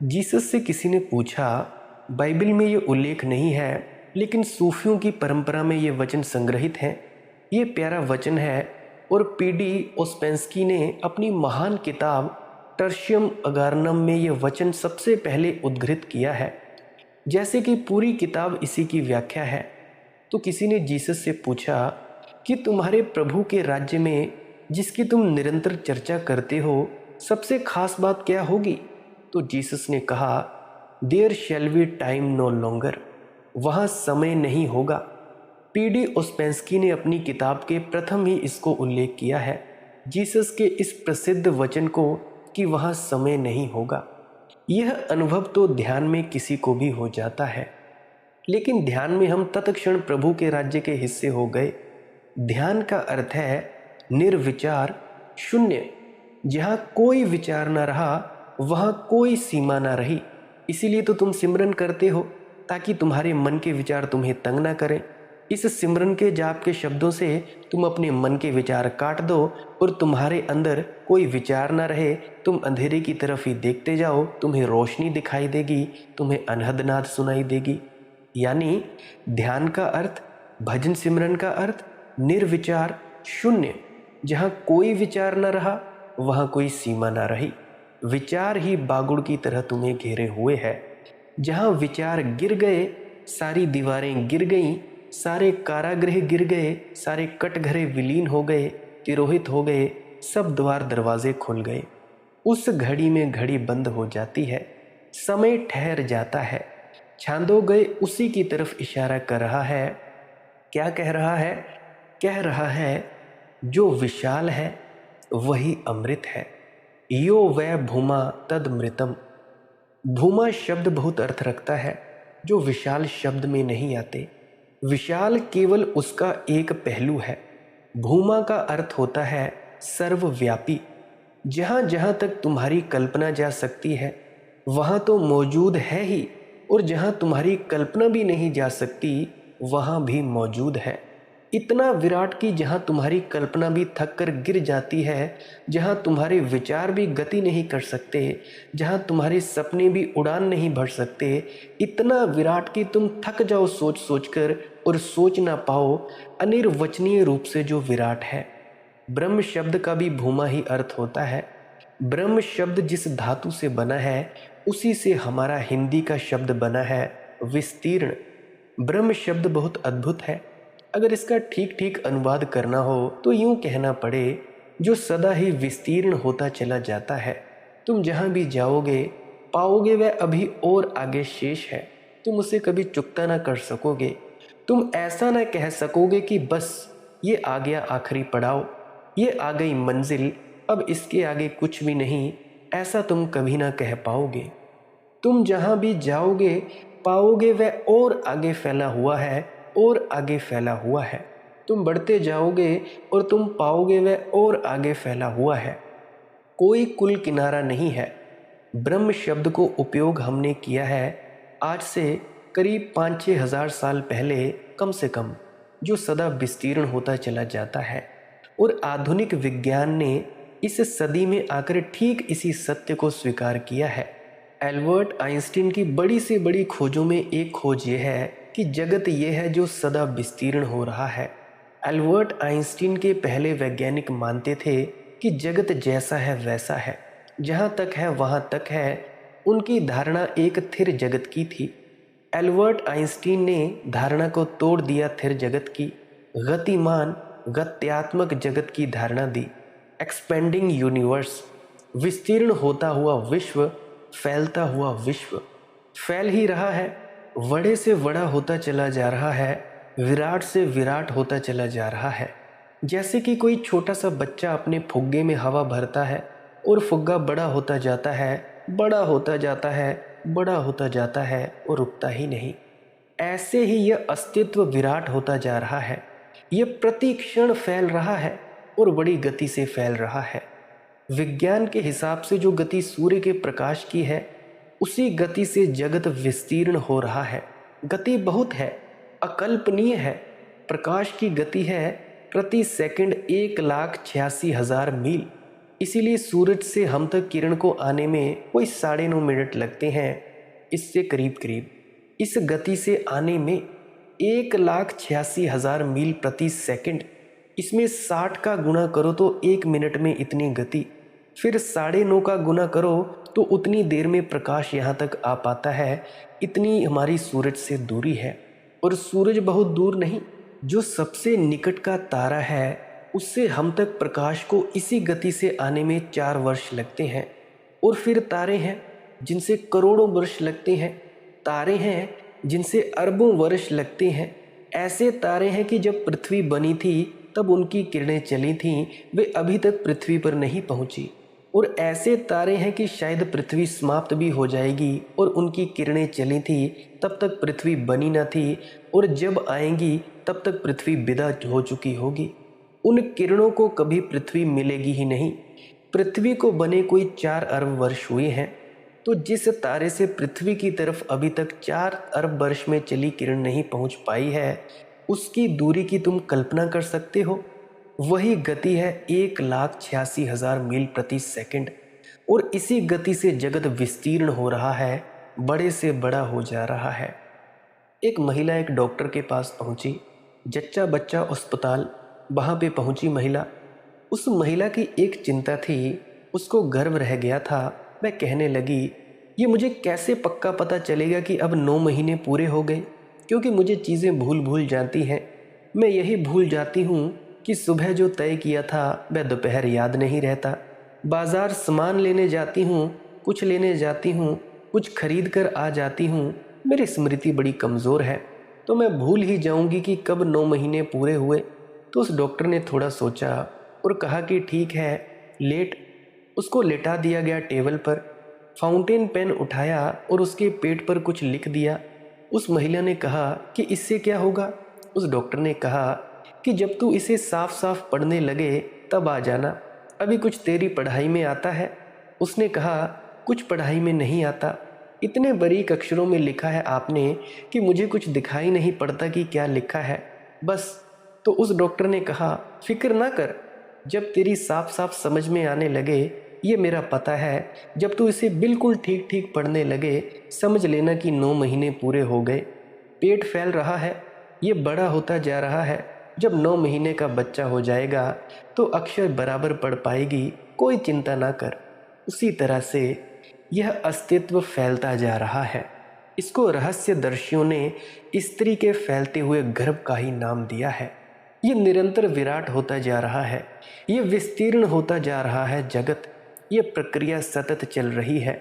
जीसस से किसी ने पूछा, बाइबल में ये उल्लेख नहीं है, लेकिन सूफियों की परंपरा में ये वचन संग्रहित हैं। ये प्यारा वचन है और पीडी ओस्पेंस्की ने अपनी महान किताब टर्शियम अगारनम में ये वचन सबसे पहले उद्धृत किया है। जैसे कि पूरी किताब इसी की व्याख्या है। तो किसी ने जीसस से पूछा कि तुम्हारे प्रभु के राज्य में जिसकी तुम निरंतर चर्चा करते हो, सबसे खास बात क्या होगी? तो जीसस ने कहा, there shall be time no longer, वहाँ समय नहीं होगा। पीडी ओस्पेंस्की ने अपनी किताब के प्रथम ही इसको उल्लेख किया है, जीसस के इस प्रसिद्ध वचन को, कि वहाँ समय नहीं होगा। यह अनुभव तो ध्यान में किसी को भी हो जाता है, लेकिन ध्यान में हम तत्क्षण प्रभु के राज्य के हिस्से हो गए। ध्यान का अर्थ है निर्विचार, शून्य। जहाँ कोई विचार ना रहा वहाँ कोई सीमा ना रही। इसीलिए तो तुम सिमरन करते हो, ताकि तुम्हारे मन के विचार तुम्हें तंग ना करें। इस सिमरन के जाप के शब्दों से तुम अपने मन के विचार काट दो और तुम्हारे अंदर कोई विचार ना रहे। तुम अंधेरे की तरफ ही देखते जाओ, तुम्हें रोशनी दिखाई देगी, तुम्हें अनहद नाद सुनाई देगी। यानी ध्यान का अर्थ, भजन सिमरन का अर्थ निर्विचार, शून्य। जहाँ कोई विचार न रहा वहाँ कोई सीमा ना रही। विचार ही बागुड़ की तरह तुम्हें घेरे हुए है। जहाँ विचार गिर गए, सारी दीवारें गिर गईं, सारे कारागृह गिर गए, सारे कटघरे विलीन हो गए, तिरोहित हो गए, सब द्वार दरवाजे खुल गए। उस घड़ी में घड़ी बंद हो जाती है, समय ठहर जाता है। छांदोगय उसी की तरफ इशारा कर रहा है। क्या कह रहा है? कह रहा है जो विशाल है वही अमृत है। यो वै भूमा तद मृतम। भूमा शब्द बहुत अर्थ रखता है जो विशाल शब्द में नहीं आते। विशाल केवल उसका एक पहलू है। भूमा का अर्थ होता है सर्वव्यापी। जहाँ जहाँ तक तुम्हारी कल्पना जा सकती है वहाँ तो मौजूद है ही, और जहाँ तुम्हारी कल्पना भी नहीं जा सकती वहाँ भी मौजूद है। इतना विराट कि जहाँ तुम्हारी कल्पना भी थक कर गिर जाती है, जहाँ तुम्हारे विचार भी गति नहीं कर सकते, जहाँ तुम्हारे सपने भी उड़ान नहीं भर सकते, इतना विराट कि तुम थक जाओ सोच सोच कर और सोच ना पाओ, अनिर्वचनीय रूप से जो विराट है। ब्रह्म शब्द का भी भूमा ही अर्थ होता है। ब्रह्म शब्द जिस धातु से बना है उसी से हमारा हिंदी का शब्द बना है विस्तीर्ण। ब्रह्म शब्द बहुत अद्भुत है। अगर इसका ठीक ठीक अनुवाद करना हो तो यूं कहना पड़े, जो सदा ही विस्तीर्ण होता चला जाता है। तुम जहां भी जाओगे पाओगे वह अभी और आगे शेष है। तुम उसे कभी चुकता ना कर सकोगे। तुम ऐसा ना कह सकोगे कि बस ये आ गया आखिरी पड़ाव, ये आ गई मंजिल, अब इसके आगे कुछ भी नहीं। ऐसा तुम कभी ना कह पाओगे। तुम जहां भी जाओगे पाओगे वह और आगे फैला हुआ है, और आगे फैला हुआ है। तुम बढ़ते जाओगे और तुम पाओगे वह और आगे फैला हुआ है। कोई कुल किनारा नहीं है। ब्रह्म शब्द को उपयोग हमने किया है आज से करीब 5-6 हजार साल पहले कम से कम, जो सदा विस्तीर्ण होता चला जाता है। और आधुनिक विज्ञान ने इस सदी में आकर ठीक इसी सत्य को स्वीकार किया है। एल्बर्ट आइंस्टीन की बड़ी से बड़ी खोजों में एक खोज यह है कि जगत यह है जो सदा विस्तीर्ण हो रहा है। एल्बर्ट आइंस्टीन के पहले वैज्ञानिक मानते थे कि जगत जैसा है वैसा है, जहाँ तक है वहाँ तक है। उनकी धारणा एक स्थिर जगत की थी। एल्बर्ट आइंस्टीन ने धारणा को तोड़ दिया, स्थिर जगत की गतिमान गत्यात्मक जगत की धारणा दी। एक्सपेंडिंग यूनिवर्स, विस्तीर्ण होता हुआ विश्व, फैलता हुआ विश्व, फैल ही रहा है, बड़े से बड़ा होता चला जा रहा है, विराट से विराट होता चला जा रहा है। जैसे कि कोई छोटा सा बच्चा अपने फुग्गे में हवा भरता है और फुग्गा बड़ा होता जाता है, बड़ा होता जाता है, बड़ा होता जाता है और रुकता ही नहीं। ऐसे ही यह अस्तित्व विराट होता जा रहा है। यह प्रति क्षण फैल रहा है और बड़ी गति से फैल रहा है। विज्ञान के हिसाब से जो गति सूर्य के प्रकाश की है उसी गति से जगत विस्तीर्ण हो रहा है। गति बहुत है, अकल्पनीय है। प्रकाश की गति है प्रति सेकंड 1,86,000 मील। इसीलिए सूरज से हम तक किरण को आने में कोई 9.5 मिनट लगते हैं, इससे करीब करीब। इस गति से आने में 1,86,000 मील प्रति सेकंड, इसमें 60 का गुणा करो तो 1 मिनट में इतनी गति, फिर 9.5 का गुना करो तो उतनी देर में प्रकाश यहाँ तक आ पाता है। इतनी हमारी सूरज से दूरी है। और सूरज बहुत दूर नहीं, जो सबसे निकट का तारा है उससे हम तक प्रकाश को इसी गति से आने में 4 वर्ष लगते हैं। और फिर तारे हैं जिनसे करोड़ों वर्ष लगते हैं, तारे हैं जिनसे अरबों वर्ष लगते हैं। ऐसे तारे हैं कि जब पृथ्वी बनी थी तब उनकी किरणें चली थीं, वे अभी तक पृथ्वी पर नहीं पहुंची। और ऐसे तारे हैं कि शायद पृथ्वी समाप्त भी हो जाएगी और उनकी किरणें चली थी तब तक पृथ्वी बनी न थी, और जब आएंगी तब तक पृथ्वी विदा हो चुकी होगी। उन किरणों को कभी पृथ्वी मिलेगी ही नहीं। पृथ्वी को बने कोई 4 अरब वर्ष हुए हैं। तो जिस तारे से पृथ्वी की तरफ अभी तक 4 अरब वर्ष में चली किरण नहीं पहुंच पाई है, उसकी दूरी की तुम कल्पना कर सकते हो। वही गति है 1,86,000 मील प्रति सेकंड। और इसी गति से जगत विस्तीर्ण हो रहा है, बड़े से बड़ा हो जा रहा है। एक महिला एक डॉक्टर के पास पहुंची, जच्चा बच्चा अस्पताल, वहां पे पहुंची महिला। उस महिला की एक चिंता थी, उसको गर्व रह गया था। वह कहने लगी, ये मुझे कैसे पक्का पता चलेगा कि अब 9 महीने पूरे हो गए, क्योंकि मुझे चीज़ें भूल भूल जाती हैं। मैं यही भूल जाती हूँ कि सुबह जो तय किया था वह दोपहर याद नहीं रहता। बाज़ार सामान लेने जाती हूँ, कुछ लेने जाती हूँ, कुछ खरीद कर आ जाती हूँ, मेरी स्मृति बड़ी कमज़ोर है, तो मैं भूल ही जाऊँगी कि कब 9 महीने पूरे हुए। तो उस डॉक्टर ने थोड़ा सोचा और कहा कि ठीक है, लेट उसको लेटा दिया गया टेबल पर। फाउंटेन पेन उठाया और उसके पेट पर कुछ लिख दिया। उस महिला ने कहा कि इससे क्या होगा। उस डॉक्टर ने कहा कि जब तू इसे साफ साफ पढ़ने लगे तब आ जाना, अभी कुछ तेरी पढ़ाई में आता है। उसने कहा कुछ पढ़ाई में नहीं आता, इतने बारीक अक्षरों में लिखा है आपने कि मुझे कुछ दिखाई नहीं पड़ता कि क्या लिखा है बस। तो उस डॉक्टर ने कहा फिक्र ना कर, जब तेरी साफ साफ समझ में आने लगे, ये मेरा पता है, जब तू इसे बिल्कुल ठीक ठीक पढ़ने लगे समझ लेना कि 9 महीने पूरे हो गए। पेट फैल रहा है, ये बड़ा होता जा रहा है। जब 9 महीने का बच्चा हो जाएगा तो अक्षर बराबर पढ़ पाएगी, कोई चिंता ना कर। उसी तरह से यह अस्तित्व फैलता जा रहा है। इसको रहस्यदर्शियों ने स्त्री के फैलते हुए गर्भ का ही नाम दिया है। ये निरंतर विराट होता जा रहा है, ये विस्तीर्ण होता जा रहा है जगत, ये प्रक्रिया सतत चल रही है।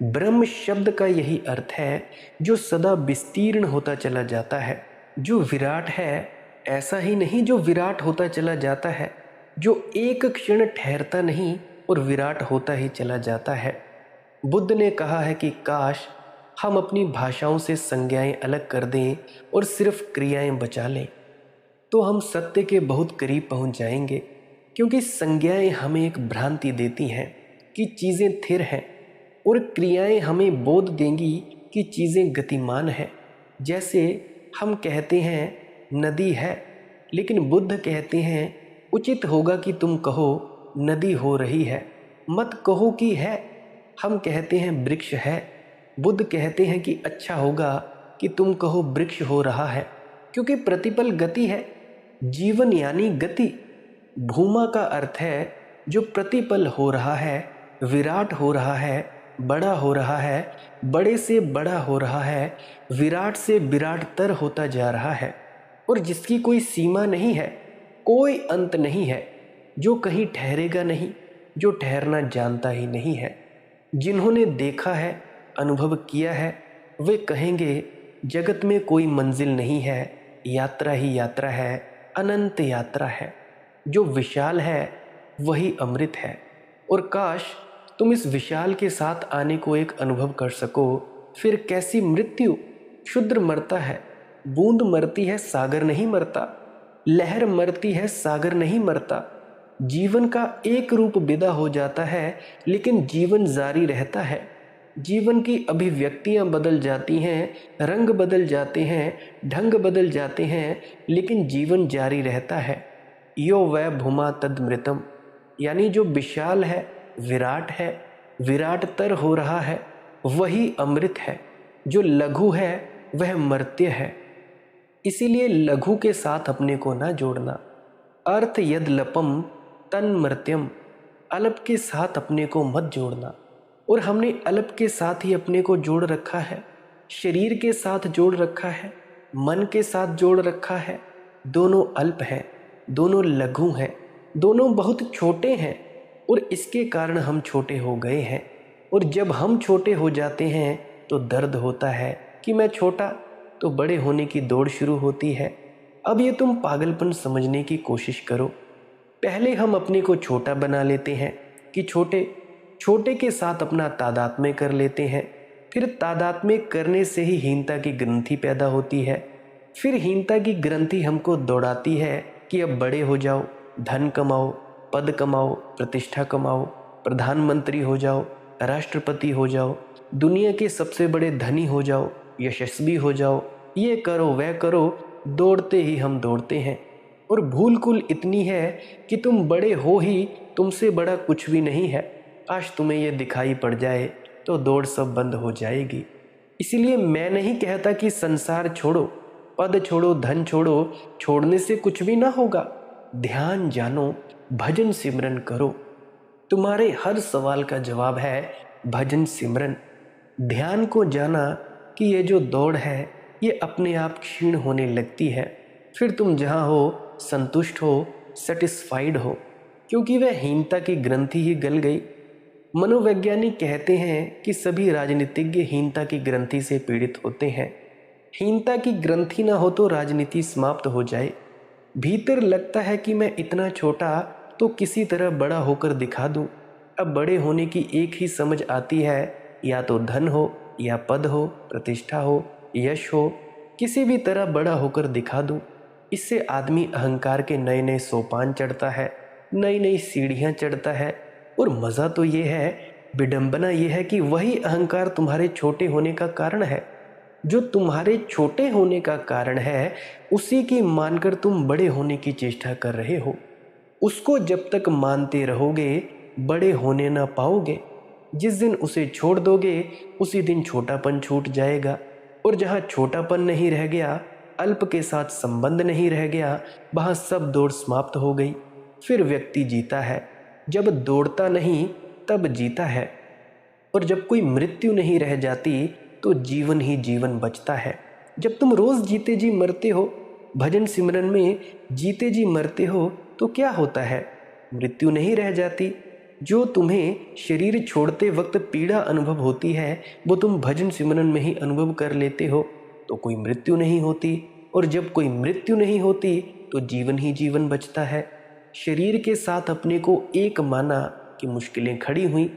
ब्रह्म शब्द का यही अर्थ है, जो सदा विस्तीर्ण होता चला जाता है। जो विराट है ऐसा ही नहीं जो विराट होता चला जाता है, जो एक क्षण ठहरता नहीं और विराट होता ही चला जाता है। बुद्ध ने कहा है कि काश हम अपनी भाषाओं से संज्ञाएं अलग कर दें और सिर्फ क्रियाएं बचा लें, तो हम सत्य के बहुत करीब पहुंच जाएंगे। क्योंकि संज्ञाएं हमें एक भ्रांति देती हैं कि चीज़ें स्थिर हैं, और क्रियाएं हमें बोध देंगी कि चीज़ें गतिमान हैं। जैसे हम कहते हैं नदी है, लेकिन बुद्ध कहते हैं उचित होगा कि तुम कहो नदी हो रही है, मत कहो कि है। हम कहते हैं वृक्ष है, बुद्ध कहते हैं कि अच्छा होगा कि तुम कहो वृक्ष हो रहा है, क्योंकि प्रतिपल गति है। जीवन यानी गति। भूमा का अर्थ है जो प्रतिपल हो रहा है, विराट हो रहा है, बड़ा हो रहा है, बड़े से बड़ा हो रहा है, विराट से विराटतर होता जा रहा है, और जिसकी कोई सीमा नहीं है, कोई अंत नहीं है, जो कहीं ठहरेगा नहीं, जो ठहरना जानता ही नहीं है। जिन्होंने देखा है, अनुभव किया है, वे कहेंगे जगत में कोई मंजिल नहीं है, यात्रा ही यात्रा है, अनंत यात्रा है। जो विशाल है वही अमृत है। और काश तुम इस विशाल के साथ आने को एक अनुभव कर सको। फिर कैसी मृत्यु! क्षुद्र मरता है, बूंद मरती है, सागर नहीं मरता। लहर मरती है, सागर नहीं मरता। जीवन का एक रूप विदा हो जाता है, लेकिन जीवन जारी रहता है। जीवन की अभिव्यक्तियां बदल जाती हैं, रंग बदल जाते हैं, ढंग बदल जाते हैं, लेकिन जीवन जारी रहता है। यो वै भूमा तद मृतम, यानी जो विशाल है, विराट है, विराटतर हो रहा है, वही अमृत है। जो लघु है वह मर्त्य है। इसीलिए लघु के साथ अपने को ना जोड़ना। अर्थ यद लपम तन मर्त्यम, अल्प के साथ अपने को मत जोड़ना। और हमने अल्प के साथ ही अपने को जोड़ रखा है, शरीर के साथ जोड़ रखा है, मन के साथ जोड़ रखा है। दोनों अल्प हैं, दोनों लघु हैं, दोनों बहुत छोटे हैं, और इसके कारण हम छोटे हो गए हैं। और जब हम छोटे हो जाते हैं तो दर्द होता है कि मैं छोटा, तो बड़े होने की दौड़ शुरू होती है। अब ये तुम पागलपन समझने की कोशिश करो। पहले हम अपने को छोटा बना लेते हैं कि छोटे छोटे के साथ अपना तादात्म्य कर लेते हैं। फिर तादात्म्य करने से ही हीनता की ग्रंथि पैदा होती है। फिर हीनता की ग्रंथि हमको दौड़ाती है कि अब बड़े हो जाओ, धन कमाओ, पद कमाओ, प्रतिष्ठा कमाओ, प्रधानमंत्री हो जाओ, राष्ट्रपति हो जाओ, दुनिया के सबसे बड़े धनी हो जाओ, यशस्वी हो जाओ, ये करो वह करो। दौड़ते ही हम दौड़ते हैं, और भूल कुल इतनी है कि तुम बड़े हो ही, तुमसे बड़ा कुछ भी नहीं है। आज तुम्हें यह दिखाई पड़ जाए तो दौड़ सब बंद हो जाएगी। इसीलिए मैं नहीं कहता कि संसार छोड़ो, पद छोड़ो, धन छोड़ो, छोड़ने से कुछ भी ना होगा। ध्यान जानो, भजन सिमरन करो। तुम्हारे हर सवाल का जवाब है भजन सिमरन। ध्यान को जाना कि ये जो दौड़ है ये अपने आप क्षीण होने लगती है। फिर तुम जहाँ हो संतुष्ट हो, सेटिस्फाइड हो, क्योंकि वह हीनता की ग्रंथि ही गल गई। मनोवैज्ञानिक कहते हैं कि सभी राजनीतिज्ञ हीनता की ग्रंथि से पीड़ित होते हैं। हीनता की ग्रंथि ना हो तो राजनीति समाप्त हो जाए। भीतर लगता है कि मैं इतना छोटा तो किसी तरह बड़ा होकर दिखा दूं, अब बड़े होने की एक ही समझ आती है, या तो धन हो, या पद हो, प्रतिष्ठा हो, यश हो, किसी भी तरह बड़ा होकर दिखा दूं। इससे आदमी अहंकार के नए नए सोपान चढ़ता है, नई नई सीढ़ियां चढ़ता है। और मज़ा तो ये है, विडंबना ये है कि वही अहंकार तुम्हारे छोटे होने का कारण है। जो तुम्हारे छोटे होने का कारण है, उसी की मानकर तुम बड़े होने की चेष्टा कर रहे हो। उसको जब तक मानते रहोगे, बड़े होने ना पाओगे। जिस दिन उसे छोड़ दोगे, उसी दिन छोटापन छूट जाएगा। और जहाँ छोटापन नहीं रह गया, अल्प के साथ संबंध नहीं रह गया, वहाँ सब दौड़ समाप्त हो गई। फिर व्यक्ति जीता है। जब दौड़ता नहीं, तब जीता है। और जब कोई मृत्यु नहीं रह जाती, तो जीवन ही जीवन बचता है। जब तुम रोज जीते जी मरते हो, भजन सिमरन में जीते जी मरते हो, तो क्या होता है? मृत्यु नहीं रह जाती। जो तुम्हें शरीर छोड़ते वक्त पीड़ा अनुभव होती है, वो तुम भजन सिमरन में ही अनुभव कर लेते हो, तो कोई मृत्यु नहीं होती। और जब कोई मृत्यु नहीं होती, तो जीवन ही जीवन बचता है। शरीर के साथ अपने को एक माना कि मुश्किलें खड़ी हुई।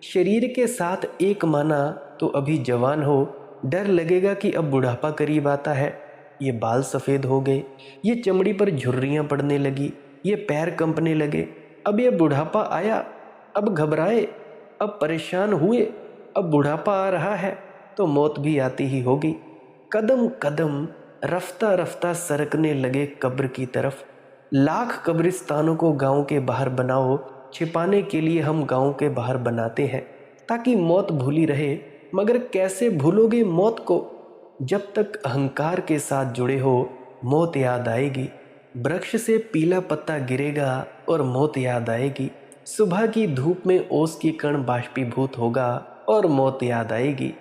शरीर के साथ एक माना तो अभी जवान हो, डर लगेगा कि अब बुढ़ापा करीब आता है। ये बाल सफ़ेद हो गए, ये चमड़ी पर झुर्रियाँ पड़ने लगी, ये पैर कंपने लगे। अब ये बुढ़ापा आया, अब घबराए, अब परेशान हुए, अब बुढ़ापा आ रहा है, तो मौत भी आती ही होगी। कदम कदम रफ्ता रफ्ता सरकने लगे कब्र की तरफ। लाख कब्रिस्तानों को गांव के बाहर बनाओ, छिपाने के लिए हम गांव के बाहर बनाते हैं ताकि मौत भूली रहे। मगर कैसे भूलोगे मौत को? जब तक अहंकार के साथ जुड़े हो, मौत याद आएगी। वृक्ष से पीला पत्ता गिरेगा और मौत याद आएगी। सुबह की धूप में ओस की कण बाष्पीभूत होगा और मौत याद आएगी।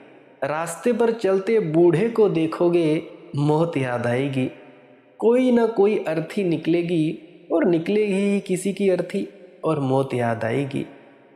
रास्ते पर चलते बूढ़े को देखोगे, मौत याद आएगी। कोई ना कोई अर्थी निकलेगी और निकलेगी ही किसी की अर्थी, और मौत याद आएगी।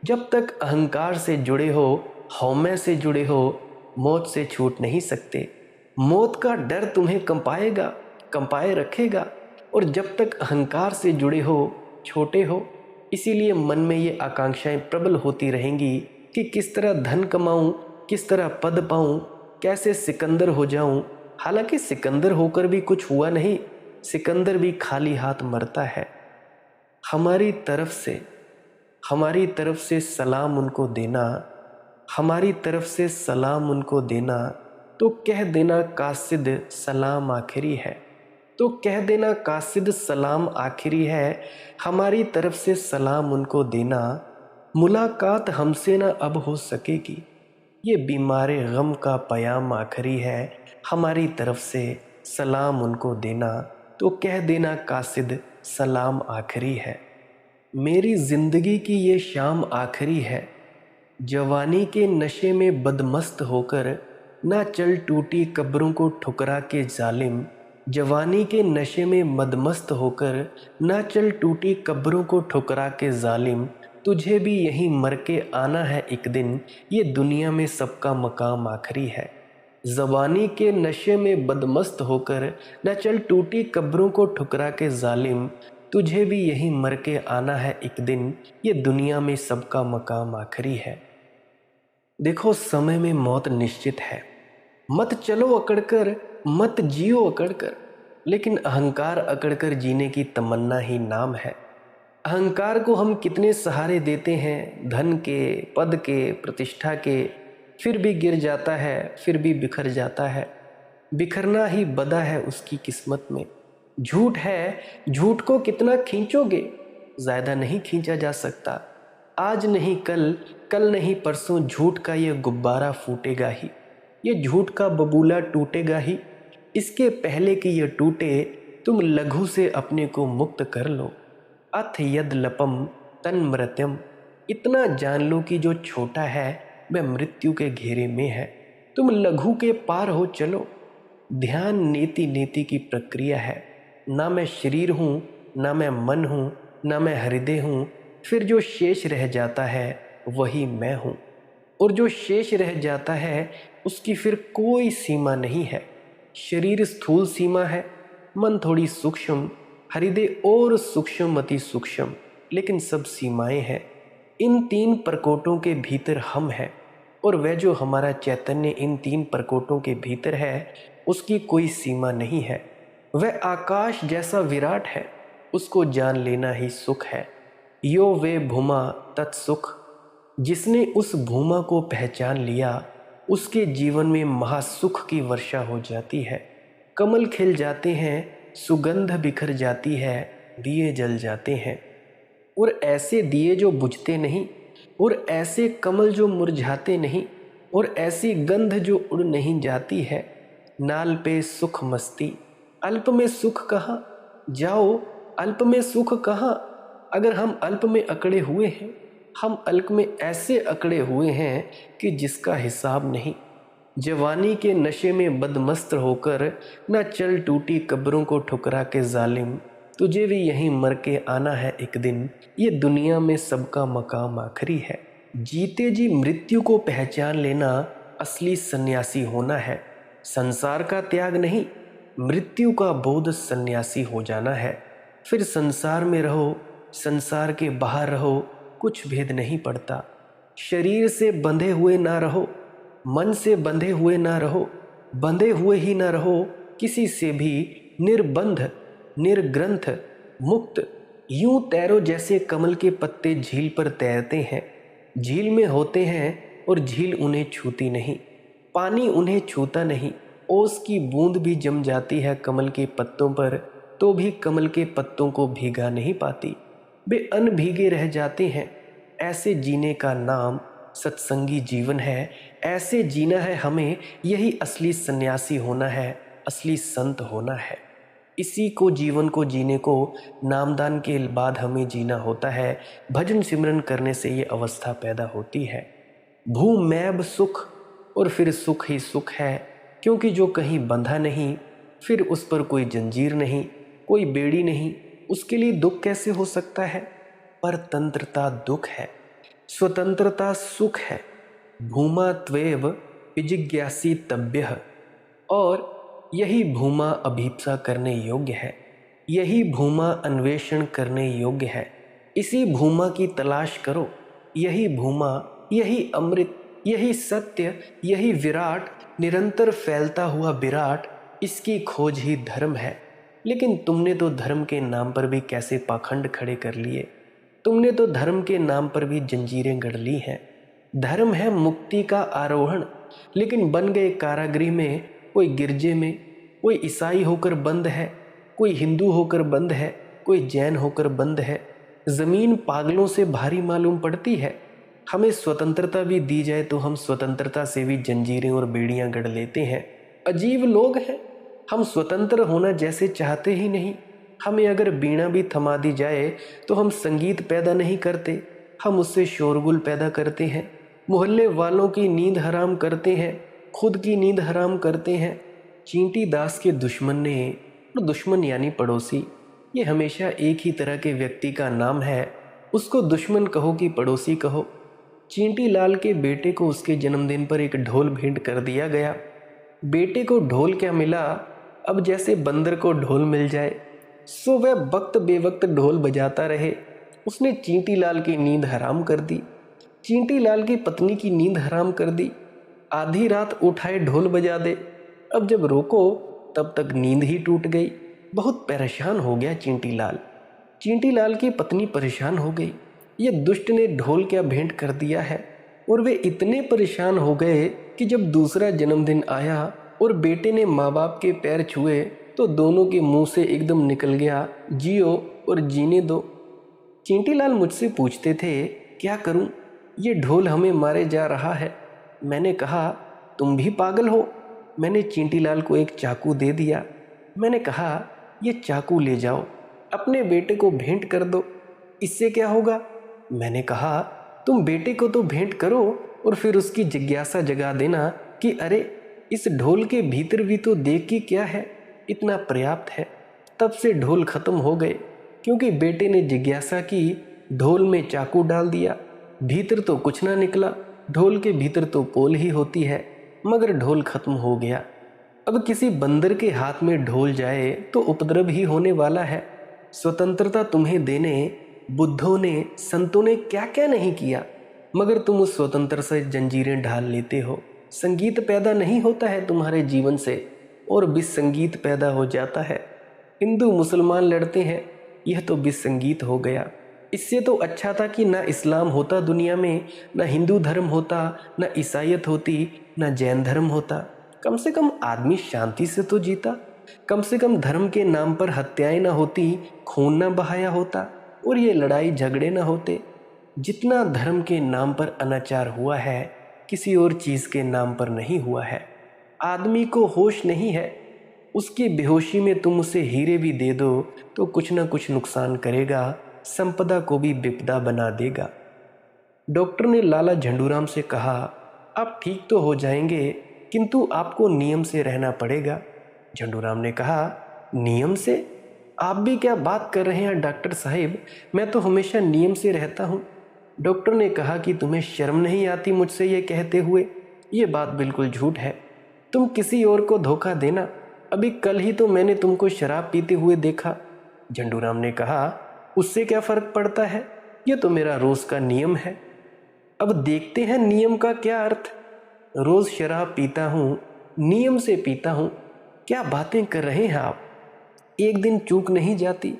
जब तक अहंकार से जुड़े हो, हौमे से जुड़े हो, मौत से छूट नहीं सकते। मौत का डर तुम्हें कंपाएगा, कंपाए रखेगा। और जब तक अहंकार से जुड़े हो, छोटे हो। इसीलिए मन में ये आकांक्षाएं प्रबल होती रहेंगी कि किस तरह धन कमाऊं, किस तरह पद पाऊं, कैसे सिकंदर हो जाऊं। हालांकि सिकंदर होकर भी कुछ हुआ नहीं, सिकंदर भी खाली हाथ मरता है। हमारी तरफ से सलाम उनको देना, हमारी तरफ से सलाम उनको देना। तो कह देना कासिद सलाम आखिरी है, तो कह देना कासिद सलाम आखिरी है। हमारी तरफ से सलाम उनको देना, मुलाकात हमसे ना अब हो सकेगी। ये बीमारे गम का पयाम आखिरी है। हमारी तरफ से सलाम उनको देना, तो कह देना कासिद सलाम आखिरी है। मेरी ज़िंदगी की ये शाम आखिरी है। जवानी के नशे में बदमस्त होकर ना चल टूटी कब्रों को ठुकरा के जालिम। जवानी के नशे में मदमस्त होकर ना चल टूटी कब्रों को ठुकरा के जालिम। तुझे भी यहीं मर के आना है एक दिन, ये दुनिया में सबका मकाम आखिरी है। जवानी के नशे में बदमस्त होकर न चल टूटी कब्रों को ठुकरा के जालिम। तुझे भी यहीं मर के आना है एक दिन, ये दुनिया में सबका मकाम आखिरी है। देखो, समय में मौत निश्चित है। मत चलो अकड़कर, मत जियो अकड़कर, लेकिन अहंकार अकड़कर जीने की तमन्ना ही नाम है। अहंकार को हम कितने सहारे देते हैं, धन के, पद के, प्रतिष्ठा के, फिर भी गिर जाता है, फिर भी बिखर जाता है। बिखरना ही बदा है उसकी किस्मत में। झूठ है, झूठ को कितना खींचोगे, ज़्यादा नहीं खींचा जा सकता। आज नहीं कल, कल नहीं परसों, झूठ का ये गुब्बारा फूटेगा ही, ये झूठ का बबूला टूटेगा ही। इसके पहले कि ये टूटे, तुम लघु से अपने को मुक्त कर लो। अथ यद लपम तन मृत्यम, इतना जान लो कि जो छोटा है वह मृत्यु के घेरे में है। तुम लघु के पार हो चलो। ध्यान नेति नेति की प्रक्रिया है। ना मैं शरीर हूँ, ना मैं मन हूँ, ना मैं हृदय हूँ। फिर जो शेष रह जाता है वही मैं हूँ। और जो शेष रह जाता है उसकी फिर कोई सीमा नहीं है। शरीर स्थूल सीमा है, मन थोड़ी सूक्ष्म, हृदय और सूक्ष्म अति सूक्ष्म, लेकिन सब सीमाएं हैं। इन 3 प्रकोटों के भीतर हम हैं, और वह जो हमारा चैतन्य इन 3 प्रकोटों के भीतर है, उसकी कोई सीमा नहीं है। वह आकाश जैसा विराट है, उसको जान लेना ही सुख है। यो वे भूमा तत्सुख। जिसने उस भूमा को पहचान लिया, उसके जीवन में महासुख की वर्षा हो जाती है। कमल खिल जाते हैं, सुगंध बिखर जाती है, दिए जल जाते हैं। और ऐसे दिए जो बुझते नहीं, और ऐसे कमल जो मुरझाते नहीं, और ऐसी गंध जो उड़ नहीं जाती है। नाल पे सुख मस्ती, अल्प में सुख कहाँ, जाओ अल्प में सुख कहाँ। अगर हम अल्प में अकड़े हुए हैं, हम अल्प में ऐसे अकड़े हुए हैं कि जिसका हिसाब नहीं। जवानी के नशे में बदमस्त होकर न चल टूटी कब्रों को ठुकरा के जालिम, तुझे भी यहीं मर के आना है एक दिन। ये दुनिया में सबका मकाम आखिरी है। जीते जी मृत्यु को पहचान लेना असली सन्यासी होना है। संसार का त्याग नहीं, मृत्यु का बोध सन्यासी हो जाना है। फिर संसार में रहो, संसार के बाहर रहो, कुछ भेद नहीं पड़ता। शरीर से बंधे हुए ना रहो, मन से बंधे हुए ना रहो, बंधे हुए ही ना रहो किसी से भी। निर्बंध, निर्ग्रंथ, मुक्त, यूं तैरो जैसे कमल के पत्ते झील पर तैरते हैं। झील में होते हैं और झील उन्हें छूती नहीं, पानी उन्हें छूता नहीं। ओस की बूंद भी जम जाती है कमल के पत्तों पर, तो भी कमल के पत्तों को भीगा नहीं पाती, वे अनभीगे रह जाते हैं। ऐसे जीने का नाम सत्संगी जीवन है। ऐसे जीना है हमें, यही असली सन्यासी होना है, असली संत होना है। इसी को जीवन को जीने को नामदान के बाद हमें जीना होता है। भजन सिमरन करने से ये अवस्था पैदा होती है। भूमैब सुख, और फिर सुख ही सुख है, क्योंकि जो कहीं बंधा नहीं, फिर उस पर कोई जंजीर नहीं, कोई बेड़ी नहीं, उसके लिए दुख कैसे हो सकता है। परतंत्रता दुख है, स्वतंत्रता सुख है। भूमा त्वेव विजिज्ञासी तभ्यः, और यही भूमा अभीप्सा करने योग्य है, यही भूमा अन्वेषण करने योग्य है। इसी भूमा की तलाश करो। यही भूमा, यही अमृत, यही सत्य, यही विराट, निरंतर फैलता हुआ विराट, इसकी खोज ही धर्म है। लेकिन तुमने तो धर्म के नाम पर भी कैसे पाखंड खड़े कर लिए। तुमने तो धर्म के नाम पर भी जंजीरें गढ़ ली हैं। धर्म है मुक्ति का आरोहण, लेकिन बन गए कारागृह में। कोई गिरजे में, कोई ईसाई होकर बंद है, कोई हिंदू होकर बंद है, कोई जैन होकर बंद है। जमीन पागलों से भारी मालूम पड़ती है। हमें स्वतंत्रता भी दी जाए तो हम स्वतंत्रता से भी जंजीरें और बेड़ियां गढ़ लेते हैं। अजीब लोग हैं, हम स्वतंत्र होना जैसे चाहते ही नहीं। हमें अगर बीणा भी थमा दी जाए तो हम संगीत पैदा नहीं करते, हम उससे शोरगुल पैदा करते हैं। मोहल्ले वालों की नींद हराम करते हैं, खुद की नींद हराम करते हैं। चींटी दास के दुश्मन ने, और दुश्मन यानी पड़ोसी, ये हमेशा एक ही तरह के व्यक्ति का नाम है। उसको दुश्मन कहो कि पड़ोसी कहो। चींटी लाल के बेटे को उसके जन्मदिन पर एक ढोल भेंट कर दिया गया। बेटे को ढोल क्या मिला, अब जैसे बंदर को ढोल मिल जाए। सो वह वक्त बेवक्त ढोल बजाता रहे। उसने चींटी लाल की नींद हराम कर दी, चींटी लाल की पत्नी की नींद हराम कर दी। आधी रात उठाए ढोल बजा दे, अब जब रोको तब तक नींद ही टूट गई। बहुत परेशान हो गया चींटी लाल। चींटी लाल की पत्नी परेशान हो गई, ये दुष्ट ने ढोल क्या भेंट कर दिया है। और वे इतने परेशान हो गए कि जब दूसरा जन्मदिन आया और बेटे ने माँ बाप के पैर छुए तो दोनों के मुंह से एकदम निकल गया, जियो और जीने दो। चींटी लाल मुझसे पूछते थे, क्या करूं, ये ढोल हमें मारे जा रहा है। मैंने कहा, तुम भी पागल हो। मैंने चींटी लाल को एक चाकू दे दिया। मैंने कहा, ये चाकू ले जाओ, अपने बेटे को भेंट कर दो, इससे क्या होगा। मैंने कहा, तुम बेटे को तो भेंट करो और फिर उसकी जिज्ञासा जगा देना कि अरे इस ढोल के भीतर भी तो देख कि क्या है, इतना पर्याप्त है। तब से ढोल खत्म हो गए, क्योंकि बेटे ने जिज्ञासा की, ढोल में चाकू डाल दिया, भीतर तो कुछ ना निकला। ढोल के भीतर तो पोल ही होती है, मगर ढोल खत्म हो गया। अब किसी बंदर के हाथ में ढोल जाए तो उपद्रव ही होने वाला है। स्वतंत्रता तुम्हें देने बुद्धों ने, संतों ने क्या क्या नहीं किया, मगर तुम उस स्वतंत्र से जंजीरें ढाल लेते हो। संगीत पैदा नहीं होता है तुम्हारे जीवन से और विसंगीत पैदा हो जाता है। हिंदू मुसलमान लड़ते हैं, यह तो विसंगीत हो गया। इससे तो अच्छा था कि ना इस्लाम होता दुनिया में, ना हिंदू धर्म होता, ना ईसाइयत होती, ना जैन धर्म होता। कम से कम आदमी शांति से तो जीता। कम से कम धर्म के नाम पर हत्याएं ना होती, खून ना बहाया होता और ये लड़ाई झगड़े ना होते। जितना धर्म के नाम पर अनाचार हुआ है, किसी और चीज़ के नाम पर नहीं हुआ है। आदमी को होश नहीं है, उसकी बेहोशी में तुम उसे हीरे भी दे दो तो कुछ ना कुछ नुकसान करेगा, संपदा को भी विपदा बना देगा। डॉक्टर ने लाला झंडूराम से कहा, आप ठीक तो हो जाएंगे, किंतु आपको नियम से रहना पड़ेगा। झंडूराम ने कहा, नियम से? आप भी क्या बात कर रहे हैं डॉक्टर साहिब, मैं तो हमेशा नियम से रहता हूँ। डॉक्टर ने कहा कि तुम्हें शर्म नहीं आती मुझसे ये कहते हुए? ये बात बिल्कुल झूठ है। तुम किसी और को धोखा देना। अभी कल ही तो मैंने तुमको शराब पीते हुए देखा। झंडूराम ने कहा, उससे क्या फर्क पड़ता है, ये तो मेरा रोज का नियम है। अब देखते हैं नियम का क्या अर्थ। रोज शराब पीता हूँ, नियम से पीता हूँ। क्या बातें कर रहे हैं आप? एक दिन चूक नहीं जाती,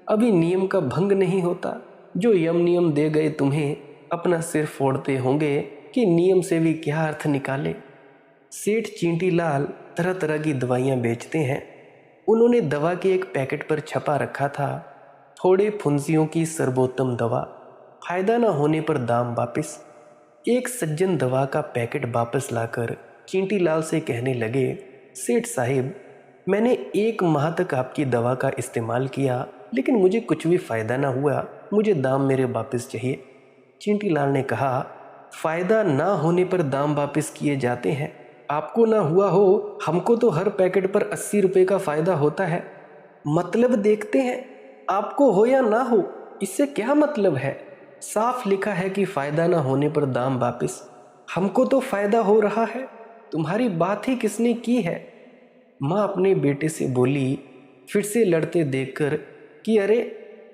अभी नियम का भंग नहीं होता। जो यम नियम दे गए तुम्हें, अपना सिर फोड़ते होंगे कि नियम से भी क्या अर्थ निकाले। सेठ चींटीलाल तरह तरह की दवाइयाँ बेचते हैं। उन्होंने दवा के एक पैकेट पर छपा रखा था, थोड़े फुंसियों की सर्वोत्तम दवा, फायदा न होने पर दाम वापिस। एक सज्जन दवा का पैकेट वापस लाकर चींटीलाल से कहने लगे, सेठ साहिब, मैंने 1 माह तक आपकी दवा का इस्तेमाल किया, लेकिन मुझे कुछ भी फ़ायदा ना हुआ, मुझे दाम मेरे वापस चाहिए। चींटीलाल ने कहा, फ़ायदा ना होने पर दाम वापस किए जाते हैं। आपको ना हुआ हो, हमको तो हर पैकेट पर 80 रुपये का फ़ायदा होता है। मतलब देखते हैं, आपको हो या ना हो, इससे क्या मतलब है? साफ लिखा है कि फ़ायदा ना होने पर दाम वापस। हमको तो फ़ायदा हो रहा है, तुम्हारी बात ही किसने की है? माँ अपने बेटे से बोली, फिर से लड़ते देखकर, कि अरे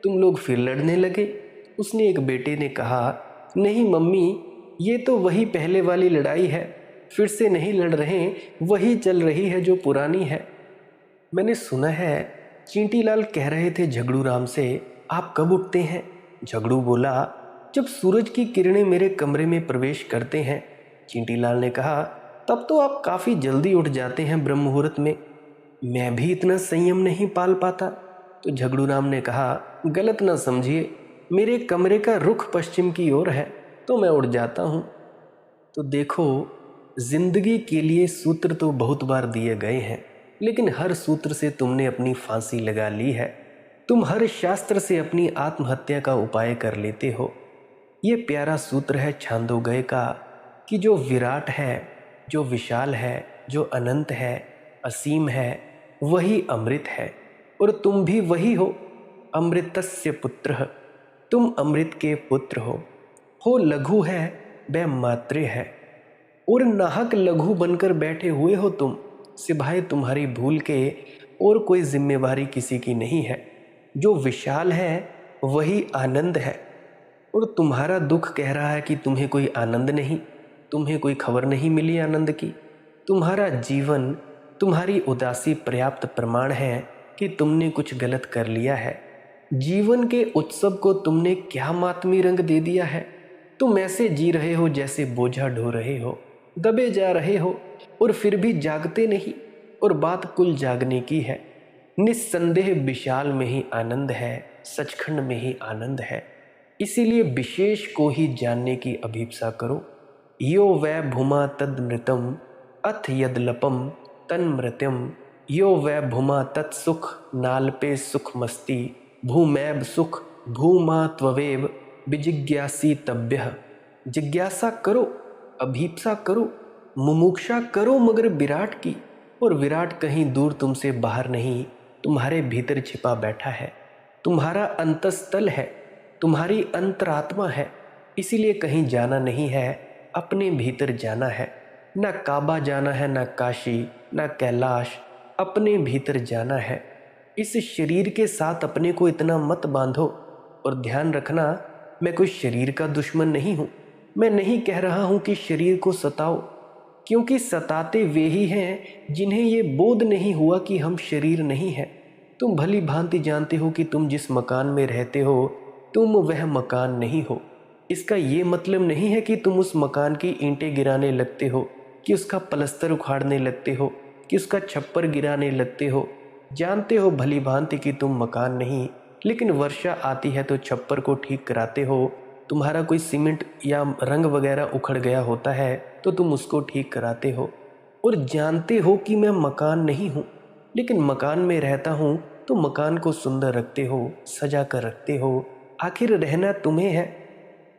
तुम लोग फिर लड़ने लगे। उसने एक बेटे ने कहा, नहीं मम्मी, ये तो वही पहले वाली लड़ाई है, फिर से नहीं लड़ रहे, वही चल रही है जो पुरानी है। मैंने सुना है, चींटीलाल कह रहे थे झगड़ू राम से, आप कब उठते हैं? झगड़ू बोला, जब सूरज की किरणें मेरे कमरे में प्रवेश करते हैं। चींटीलाल ने कहा, तब तो आप काफ़ी जल्दी उठ जाते हैं ब्रह्म मुहूर्त में। मैं भी इतना संयम नहीं पाल पाता। तो झगड़ू राम ने कहा, गलत ना समझिए, मेरे कमरे का रुख पश्चिम की ओर है, तो मैं उठ जाता हूँ। तो देखो, जिंदगी के लिए सूत्र तो बहुत बार दिए गए हैं, लेकिन हर सूत्र से तुमने अपनी फांसी लगा ली है। तुम हर शास्त्र से अपनी आत्महत्या का उपाय कर लेते हो। ये प्यारा सूत्र है छांदोग्य का, कि जो विराट है, जो विशाल है, जो अनंत है, असीम है, वही अमृत है, और तुम भी वही हो। अमृतस्य पुत्रः, तुम अमृत के पुत्र हो लघु है, वह मातृ है, और नाहक लघु बनकर बैठे हुए हो तुम, सिवाय तुम्हारी भूल के और कोई जिम्मेवारी किसी की नहीं है। जो विशाल है वही आनंद है, और तुम्हारा दुख कह रहा है कि तुम्हें कोई आनंद नहीं, तुम्हें कोई खबर नहीं मिली आनंद की। तुम्हारा जीवन, तुम्हारी उदासी पर्याप्त प्रमाण है कि तुमने कुछ गलत कर लिया है। जीवन के उत्सव को तुमने क्या मातमी रंग दे दिया है। तुम ऐसे जी रहे हो जैसे बोझा ढो रहे हो, दबे जा रहे हो, और फिर भी जागते नहीं। और बात कुल जागने की है। निस्संदेह विशाल में ही आनंद है, सचखंड में ही आनंद है। इसीलिए विशेष को ही जानने की अभीप्सा करो। यो वै भूमा तदमृतम अथ यदलपम तन्मृत्यम, यो वै भूमा तत्सुख नाल्पे सुख मस्ती, भूमैव सुख भूमा त्ववेव विजिज्ञासी तभ्यः। जिज्ञासा करो, अभीप्सा करो, मुमुक्षा करो, मगर विराट की। और विराट कहीं दूर तुमसे बाहर नहीं, तुम्हारे भीतर छिपा बैठा है। तुम्हारा अंतस्थल है, तुम्हारी अंतरात्मा है। इसीलिए कहीं जाना नहीं है, अपने भीतर जाना है। ना काबा जाना है, ना काशी, ना कैलाश, अपने भीतर जाना है। इस शरीर के साथ अपने को इतना मत बांधो, और ध्यान रखना, मैं कोई शरीर का दुश्मन नहीं हूँ। मैं नहीं कह रहा हूँ कि शरीर को सताओ, क्योंकि सताते वे ही हैं जिन्हें ये बोध नहीं हुआ कि हम शरीर नहीं हैं। तुम भली भांति जानते हो कि तुम जिस मकान में रहते हो तुम वह मकान नहीं हो। इसका ये मतलब नहीं है कि तुम उस मकान की ईंटें गिराने लगते हो, कि उसका पलस्तर उखाड़ने लगते हो, कि उसका छप्पर गिराने लगते हो। जानते हो भली भांति कि तुम मकान नहीं, लेकिन वर्षा आती है तो छप्पर को ठीक कराते हो। तुम्हारा कोई सीमेंट या रंग वगैरह उखड़ गया होता है तो तुम उसको ठीक कराते हो। और जानते हो कि मैं मकान नहीं हूँ, लेकिन मकान में रहता हूँ तो मकान को सुंदर रखते हो, सजा कर रखते हो। आखिर रहना तुम्हें है।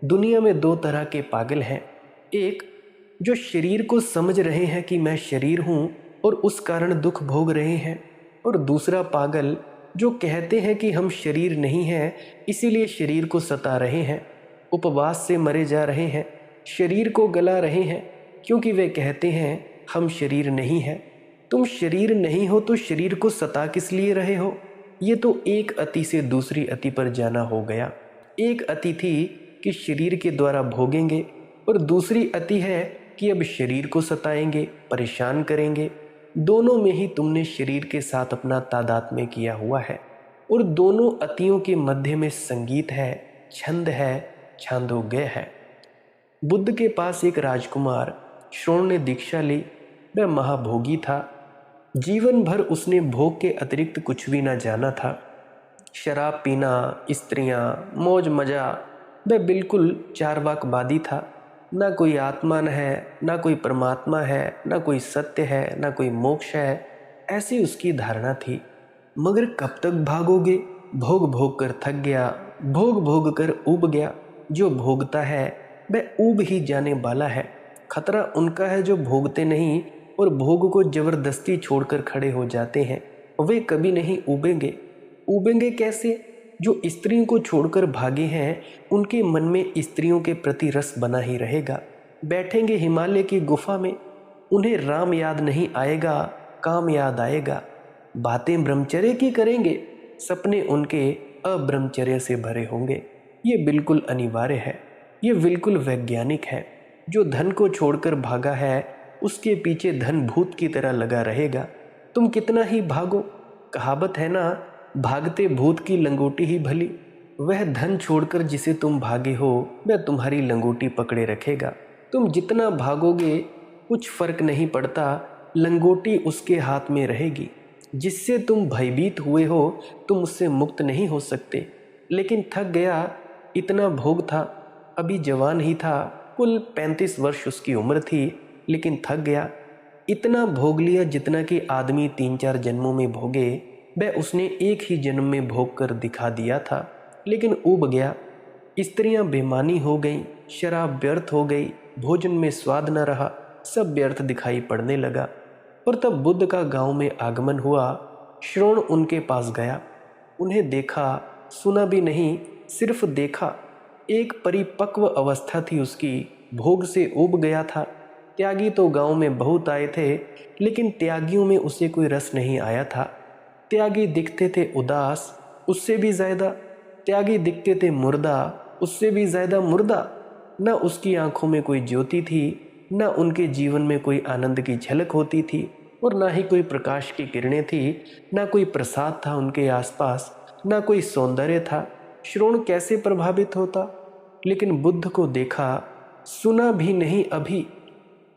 दुनिया में दो तरह के पागल हैं, एक जो शरीर को समझ रहे हैं कि मैं शरीर हूँ और उस कारण दुख भोग रहे हैं, और दूसरा पागल जो कहते हैं कि हम शरीर नहीं हैं इसीलिए शरीर को सता रहे हैं, उपवास से मरे जा रहे हैं, शरीर को गला रहे हैं, क्योंकि वे कहते हैं हम शरीर नहीं हैं। तुम शरीर नहीं हो तो शरीर को सता किस लिए रहे हो? ये तो एक अति से दूसरी अति पर जाना हो गया। एक अति थी कि शरीर के द्वारा भोगेंगे, और दूसरी अति है कि अब शरीर को सताएंगे, परेशान करेंगे। दोनों में ही तुमने शरीर के साथ अपना तादात्म्य किया हुआ है, और दोनों अतियों के मध्य में संगीत है, छंद है, छांदोग्य है। बुद्ध के पास एक राजकुमार श्रोण ने दीक्षा ली। वह महाभोगी था। जीवन भर उसने भोग के अतिरिक्त कुछ भी न जाना था। शराब पीना, स्त्रियां, मौज मजा, वह बिल्कुल चारवाकवादी था। ना कोई आत्मा है, ना कोई परमात्मा है, ना कोई सत्य है, ना कोई मोक्ष है, ऐसी उसकी धारणा थी। मगर कब तक भागोगे? भोग भोग कर थक गया, भोग भोग कर ऊब गया। जो भोगता है वह ऊब ही जाने वाला है। खतरा उनका है जो भोगते नहीं और भोग को जबरदस्ती छोड़कर खड़े हो जाते हैं। वे कभी नहीं ऊबेंगे। ऊबेंगे कैसे? जो स्त्रियों को छोड़कर भागे हैं उनके मन में स्त्रियों के प्रति रस बना ही रहेगा। बैठेंगे हिमालय की गुफा में, उन्हें राम याद नहीं आएगा, काम याद आएगा। बातें ब्रह्मचर्य की करेंगे, सपने उनके अब्रह्मचर्य से भरे होंगे। ये बिल्कुल अनिवार्य है, ये बिल्कुल वैज्ञानिक है। जो धन को छोड़कर भागा है उसके पीछे धन भूत की तरह लगा रहेगा। तुम कितना ही भागो, कहावत है ना, भागते भूत की लंगोटी ही भली। वह धन छोड़कर जिसे तुम भागे हो वह तुम्हारी लंगोटी पकड़े रखेगा। तुम जितना भागोगे कुछ फर्क नहीं पड़ता, लंगोटी उसके हाथ में रहेगी। जिससे तुम भयभीत हुए हो तुम उससे मुक्त नहीं हो सकते। लेकिन थक गया, इतना भोग था, अभी जवान ही था, कुल 35 वर्ष उसकी उम्र थी, लेकिन थक गया। इतना भोग लिया जितना कि आदमी 3-4 जन्मों में भोगे, वह उसने एक ही जन्म में भोग कर दिखा दिया था। लेकिन ऊब गया। स्त्रियां बेमानी हो गईं, शराब व्यर्थ हो गई, भोजन में स्वाद न रहा, सब व्यर्थ दिखाई पड़ने लगा। और तब बुद्ध का गांव में आगमन हुआ। श्रोण उनके पास गया, उन्हें देखा, सुना भी नहीं, सिर्फ देखा। एक परिपक्व अवस्था थी उसकी, भोग से ऊब गया था। त्यागी तो गांव में बहुत आए थे, लेकिन त्यागियों में उसे कोई रस नहीं आया था। त्यागी दिखते थे उदास, उससे भी ज्यादा। त्यागी दिखते थे मुर्दा, उससे भी ज्यादा मुर्दा। न उसकी आंखों में कोई ज्योति थी, न उनके जीवन में कोई आनंद की झलक होती थी, और ना ही कोई प्रकाश की किरणें थी, ना कोई प्रसाद था उनके आसपास, ना कोई सौंदर्य था। श्रोण कैसे प्रभावित होता? लेकिन बुद्ध को देखा, सुना भी नहीं, अभी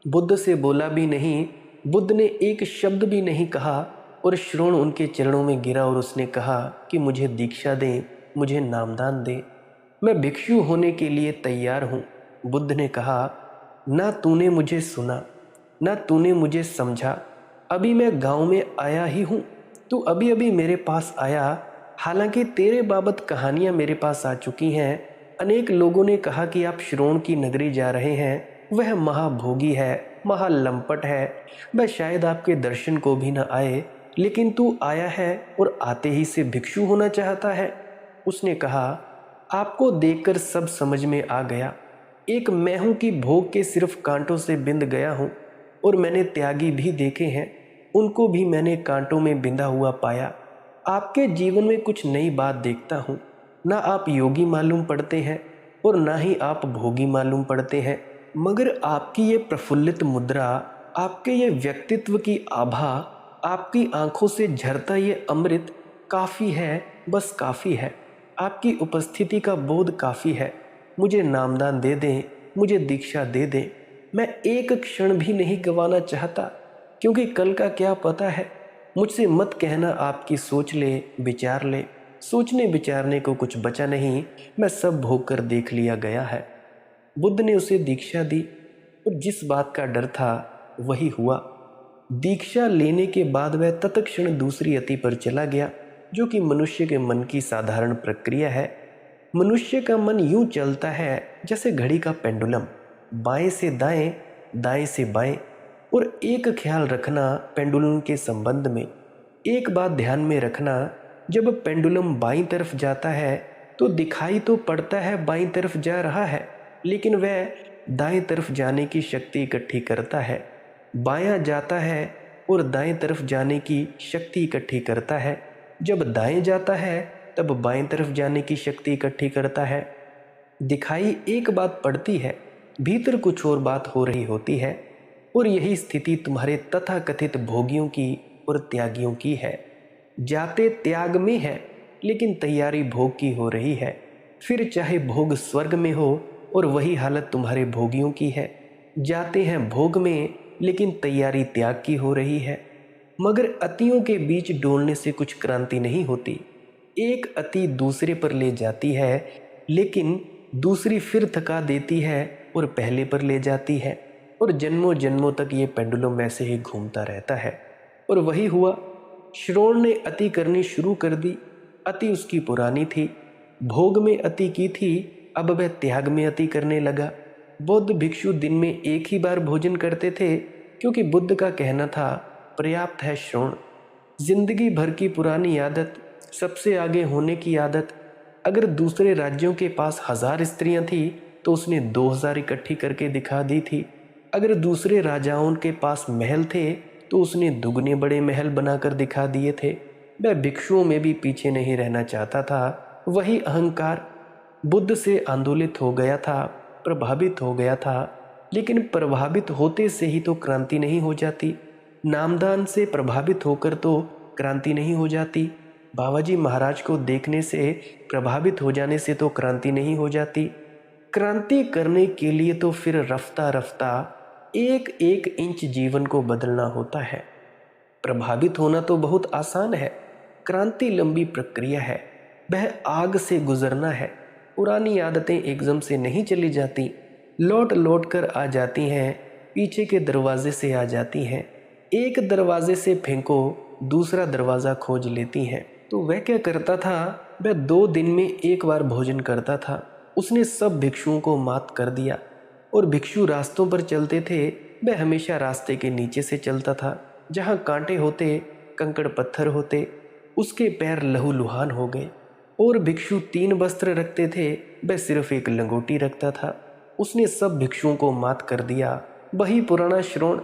बुद्ध से बोला भी नहीं, बुद्ध ने एक शब्द भी नहीं कहा, और श्रोण उनके चरणों में गिरा और उसने कहा कि मुझे दीक्षा दें, मुझे नामदान दें, मैं भिक्षु होने के लिए तैयार हूँ। बुद्ध ने कहा, ना तूने मुझे सुना, ना तूने मुझे समझा। अभी मैं गांव में आया ही हूँ, तू अभी अभी मेरे पास आया। हालांकि तेरे बाबत कहानियाँ मेरे पास आ चुकी हैं। अनेक लोगों ने कहा कि आप श्रोण की नगरी जा रहे हैं, वह महाभोगी है, महालंपट है, वह शायद आपके दर्शन को भी न आए, लेकिन तू आया है और आते ही से भिक्षु होना चाहता है। उसने कहा, आपको देखकर सब समझ में आ गया। एक मैं हूं कि भोग के सिर्फ कांटों से बिंद गया हूं, और मैंने त्यागी भी देखे हैं, उनको भी मैंने कांटों में बिंधा हुआ पाया। आपके जीवन में कुछ नई बात देखता हूं। ना आप योगी मालूम पड़ते हैं और ना ही आप भोगी मालूम पड़ते हैं, मगर आपकी ये प्रफुल्लित मुद्रा, आपके ये व्यक्तित्व की आभा, आपकी आंखों से झरता ये अमृत काफ़ी है, बस काफ़ी है। आपकी उपस्थिति का बोध काफ़ी है। मुझे नामदान दे दें, मुझे दीक्षा दे दें। मैं एक क्षण भी नहीं गंवाना चाहता, क्योंकि कल का क्या पता है। मुझसे मत कहना आपकी सोच ले, विचार ले। सोचने विचारने को कुछ बचा नहीं, मैं सब भोग कर देख लिया गया है। बुद्ध ने उसे दीक्षा दी और जिस बात का डर था वही हुआ। दीक्षा लेने के बाद वह तत्क्षण दूसरी अति पर चला गया, जो कि मनुष्य के मन की साधारण प्रक्रिया है। मनुष्य का मन यूं चलता है जैसे घड़ी का पेंडुलम, बाएं से दाएं, दाएं से बाएं। और एक ख्याल रखना पेंडुलम के संबंध में, एक बात ध्यान में रखना, जब पेंडुलम बाईं तरफ जाता है तो दिखाई तो पड़ता है बाईं तरफ जा रहा है, लेकिन वह दाएं तरफ जाने की शक्ति इकट्ठी करता है। बायां जाता है और दाएं तरफ जाने की शक्ति इकट्ठी करता है। जब दाएं जाता है तब बाएं तरफ जाने की शक्ति इकट्ठी करता है। दिखाई एक बात पड़ती है, भीतर कुछ और बात हो रही होती है। और यही स्थिति तुम्हारे तथाकथित भोगियों की और त्यागियों की है। जाते त्याग में है, लेकिन तैयारी भोग की हो रही है। फिर चाहे भोग स्वर्ग में हो और वही हालत तुम्हारे भोगियों की है। जाते हैं भोग में, लेकिन तैयारी त्याग की हो रही है। मगर अतियों के बीच डोलने से कुछ क्रांति नहीं होती। एक अति दूसरे पर ले जाती है, लेकिन दूसरी फिर थका देती है और पहले पर ले जाती है। और जन्मों जन्मों तक ये पेंडुलम ऐसे ही घूमता रहता है। और वही हुआ। श्रोण ने अति करनी शुरू कर दी। अति उसकी पुरानी थी, भोग में अति की थी, अब वह त्याग में अति करने लगा। बौद्ध भिक्षु दिन में एक ही बार भोजन करते थे, क्योंकि बुद्ध का कहना था पर्याप्त है श्रोण। जिंदगी भर की पुरानी आदत, सबसे आगे होने की आदत। अगर दूसरे राज्यों के पास 1000 स्त्रियां थी तो उसने 2000 इकट्ठी करके दिखा दी थी। अगर दूसरे राजाओं के पास महल थे तो उसने दुगने बड़े महल बनाकर दिखा दिए थे। वह भिक्षुओं में भी पीछे नहीं रहना चाहता था। वही अहंकार बुद्ध से आंदोलित हो गया था, प्रभावित हो गया था। लेकिन प्रभावित होते से ही तो क्रांति नहीं हो जाती। नामदान से प्रभावित होकर तो क्रांति नहीं हो जाती। बाबाजी महाराज को देखने से, प्रभावित हो जाने से तो क्रांति नहीं हो जाती। क्रांति करने के लिए तो फिर रफ्ता रफ्ता एक एक इंच जीवन को बदलना होता है। प्रभावित होना तो बहुत आसान है, क्रांति लंबी प्रक्रिया है। वह आग से गुजरना है। पुरानी आदतें एकदम से नहीं चली जाती, लौट लौट कर आ जाती हैं, पीछे के दरवाजे से आ जाती हैं। एक दरवाजे से फेंको, दूसरा दरवाज़ा खोज लेती हैं। तो वह क्या करता था, वह 2 दिन में एक बार भोजन करता था। उसने सब भिक्षुओं को मात कर दिया। और भिक्षु रास्तों पर चलते थे, वह हमेशा रास्ते के नीचे से चलता था। जहाँ कांटे होते, कंकड़ पत्थर होते, उसके पैर लहूलुहान हो गए। और भिक्षु 3 वस्त्र रखते थे, वह सिर्फ एक लंगोटी रखता था। उसने सब भिक्षुओं को मात कर दिया। वही पुराना श्रोण,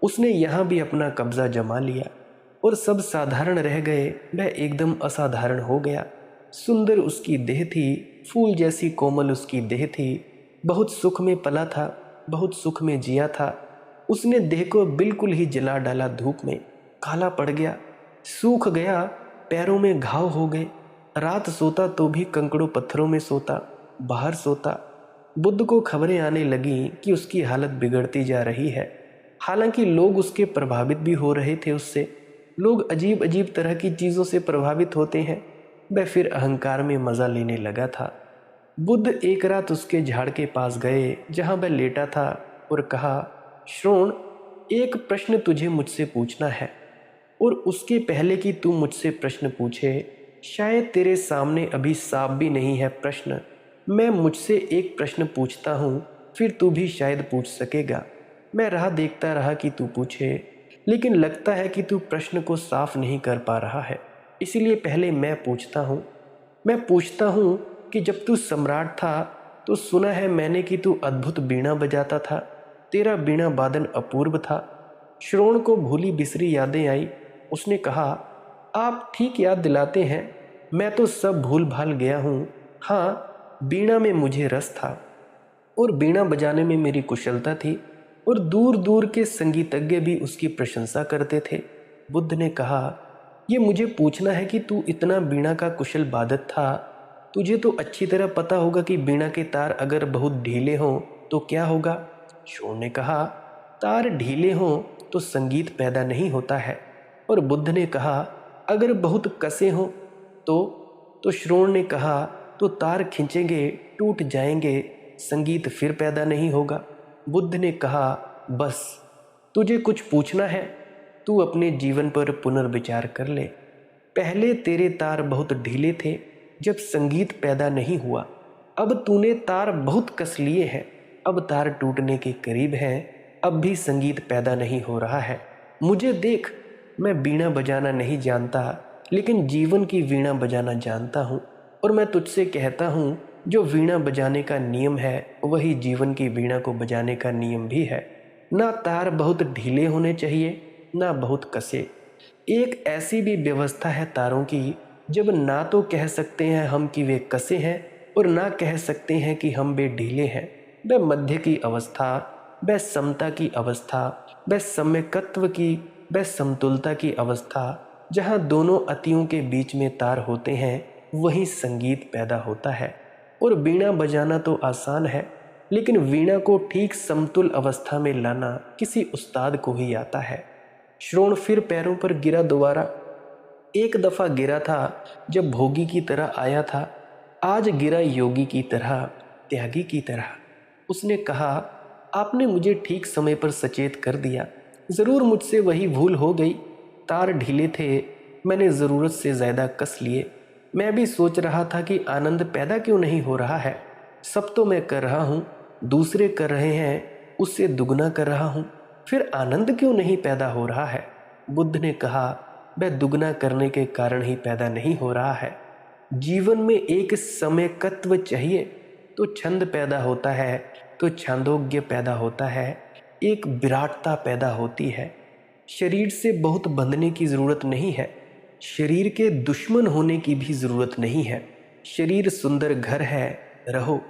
उसने यहाँ भी अपना कब्जा जमा लिया। और सब साधारण रह गए, वह एकदम असाधारण हो गया। सुंदर उसकी देह थी, फूल जैसी कोमल उसकी देह थी। बहुत सुख में पला था, बहुत सुख में जिया था। उसने देह को बिल्कुल ही जला डाला धूप में, काला पड़ गया, सूख गया, पैरों में घाव हो गए। रात सोता तो भी कंकड़ों पत्थरों में सोता, बाहर सोता। बुद्ध को खबरें आने लगी कि उसकी हालत बिगड़ती जा रही है। हालांकि लोग उसके प्रभावित भी हो रहे थे उससे। लोग अजीब अजीब तरह की चीज़ों से प्रभावित होते हैं। वह फिर अहंकार में मज़ा लेने लगा था। बुद्ध एक रात उसके झाड़ के पास गए जहाँ वह लेटा था और कहा, श्रोण, एक प्रश्न तुझे मुझसे पूछना है। और उसके पहले कि तू मुझसे प्रश्न पूछे, शायद तेरे सामने अभी साफ भी नहीं है प्रश्न, मैं मुझसे एक प्रश्न पूछता हूँ, फिर तू भी शायद पूछ सकेगा। मैं राह देखता रहा कि तू पूछे, लेकिन लगता है कि तू प्रश्न को साफ नहीं कर पा रहा है। इसलिए पहले मैं पूछता हूँ। मैं पूछता हूँ कि जब तू सम्राट था तो सुना है मैंने कि तू अद्भुत बीणा बजाता था। तेरा बीणा वादन अपूर्व था। श्रोण को भूली बिसरी यादें आई। उसने कहा, आप ठीक याद दिलाते हैं। मैं तो सब भूल भाल गया हूँ। हाँ, वीणा में मुझे रस था और वीणा बजाने में मेरी कुशलता थी और दूर दूर के संगीतज्ञ भी उसकी प्रशंसा करते थे। बुद्ध ने कहा, ये मुझे पूछना है कि तू इतना वीणा का कुशल वादक था, तुझे तो अच्छी तरह पता होगा कि वीणा के तार अगर बहुत ढीले हों तो क्या होगा। शोर ने कहा, तार ढीले हों तो संगीत पैदा नहीं होता है। और बुद्ध ने कहा, अगर बहुत कसे हों तो श्रोण ने कहा, तो तार खींचेंगे, टूट जाएंगे, संगीत फिर पैदा नहीं होगा। बुद्ध ने कहा, बस तुझे कुछ पूछना है, तू अपने जीवन पर पुनर्विचार कर ले। पहले तेरे तार बहुत ढीले थे जब संगीत पैदा नहीं हुआ, अब तूने तार बहुत कस लिए हैं, अब तार टूटने के करीब हैं, अब भी संगीत पैदा नहीं हो रहा है। मुझे देख, मैं वीणा बजाना नहीं जानता, लेकिन जीवन की वीणा बजाना जानता हूँ। और मैं तुझसे कहता हूँ, जो वीणा बजाने का नियम है वही जीवन की वीणा को बजाने का नियम भी है। ना तार बहुत ढीले होने चाहिए, ना बहुत कसे। एक ऐसी भी व्यवस्था है तारों की जब ना तो कह सकते हैं हम कि वे कसे हैं और ना कह सकते हैं कि हम वे ढीले हैं। वह मध्य की अवस्था, वह समता की अवस्था, वह सम्यकत्व की, वह समतुलता की अवस्था, जहाँ दोनों अतियों के बीच में तार होते हैं, वहीं संगीत पैदा होता है। और वीणा बजाना तो आसान है, लेकिन वीणा को ठीक समतुल अवस्था में लाना किसी उस्ताद को ही आता है। श्रोण फिर पैरों पर गिरा दोबारा। एक दफा गिरा था जब भोगी की तरह आया था, आज गिरा योगी की तरह, त्यागी की तरह। उसने कहा, आपने मुझे ठीक समय पर सचेत कर दिया। जरूर मुझसे वही भूल हो गई, तार ढीले थे, मैंने ज़रूरत से ज़्यादा कस लिए। मैं भी सोच रहा था कि आनंद पैदा क्यों नहीं हो रहा है। सब तो मैं कर रहा हूँ, दूसरे कर रहे हैं, उससे दुगना कर रहा हूँ, फिर आनंद क्यों नहीं पैदा हो रहा है। बुद्ध ने कहा, वह दुगना करने के कारण ही पैदा नहीं हो रहा है। जीवन में एक समयकत्व चाहिए तो छंद पैदा होता है, तो छांदोग्य पैदा होता है, एक विराटता पैदा होती है। शरीर से बहुत बंधने की ज़रूरत नहीं है, शरीर के दुश्मन होने की भी ज़रूरत नहीं है। शरीर सुंदर घर है, रहो,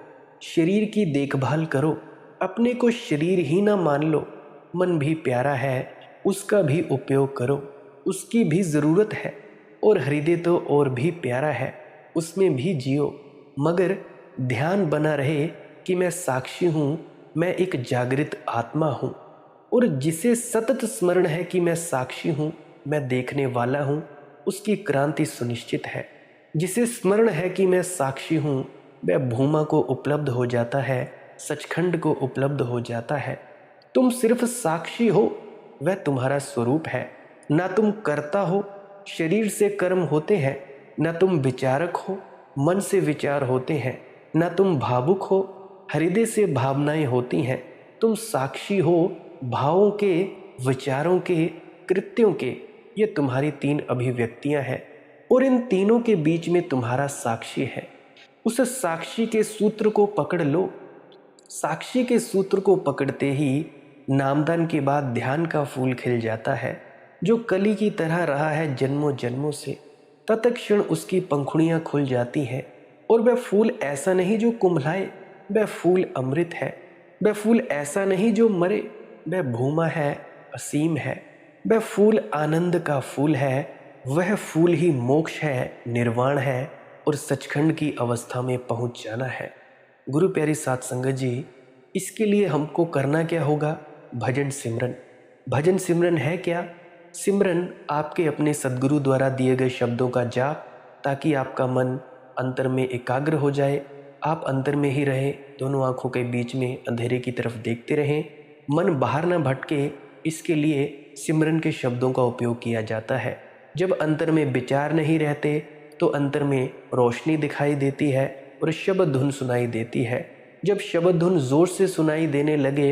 शरीर की देखभाल करो, अपने को शरीर ही ना मान लो। मन भी प्यारा है, उसका भी उपयोग करो, उसकी भी ज़रूरत है। और हृदय तो और भी प्यारा है, उसमें भी जियो, मगर ध्यान बना रहे कि मैं साक्षी हूँ, मैं एक जागृत आत्मा हूँ। और जिसे सतत स्मरण है कि मैं साक्षी हूँ, मैं देखने वाला हूँ, उसकी क्रांति सुनिश्चित है। जिसे स्मरण है कि मैं साक्षी हूँ, वह भूमा को उपलब्ध हो जाता है, सचखंड को उपलब्ध हो जाता है। तुम सिर्फ साक्षी हो, वह तुम्हारा स्वरूप है। ना तुम करता हो, शरीर से कर्म होते हैं, ना तुम विचारक हो, मन से विचार होते हैं, ना तुम भावुक हो, हृदय से भावनाएं होती हैं। तुम साक्षी हो, भावों के, विचारों के, कृत्यों के। ये तुम्हारी तीन अभिव्यक्तियां हैं और इन तीनों के बीच में तुम्हारा साक्षी है। उस साक्षी के सूत्र को पकड़ लो। साक्षी के सूत्र को पकड़ते ही नामदान के बाद ध्यान का फूल खिल जाता है, जो कली की तरह रहा है जन्मों जन्मों से। तत्क्षण उसकी पंखुड़ियां खुल जाती हैं और वह फूल ऐसा नहीं जो कुम्भलाए, वह फूल अमृत है। वह फूल ऐसा नहीं जो मरे, वह भूमा है, असीम है। वह फूल आनंद का फूल है, वह फूल ही मोक्ष है, निर्वाण है और सचखंड की अवस्था में पहुंच जाना है। गुरु प्यारी साध संगत जी, इसके लिए हमको करना क्या होगा? भजन सिमरन। भजन सिमरन है क्या? सिमरन आपके अपने सद्गुरु द्वारा दिए गए शब्दों का जाप, ताकि आपका मन अंतर में एकाग्र हो जाए, आप अंतर में ही रहें, दोनों आंखों के बीच में अंधेरे की तरफ देखते रहें, मन बाहर ना भटके। इसके लिए सिमरन के शब्दों का उपयोग किया जाता है। जब अंतर में विचार नहीं रहते तो अंतर में रोशनी दिखाई देती है और शब्द धुन सुनाई देती है। जब शब्द धुन जोर से सुनाई देने लगे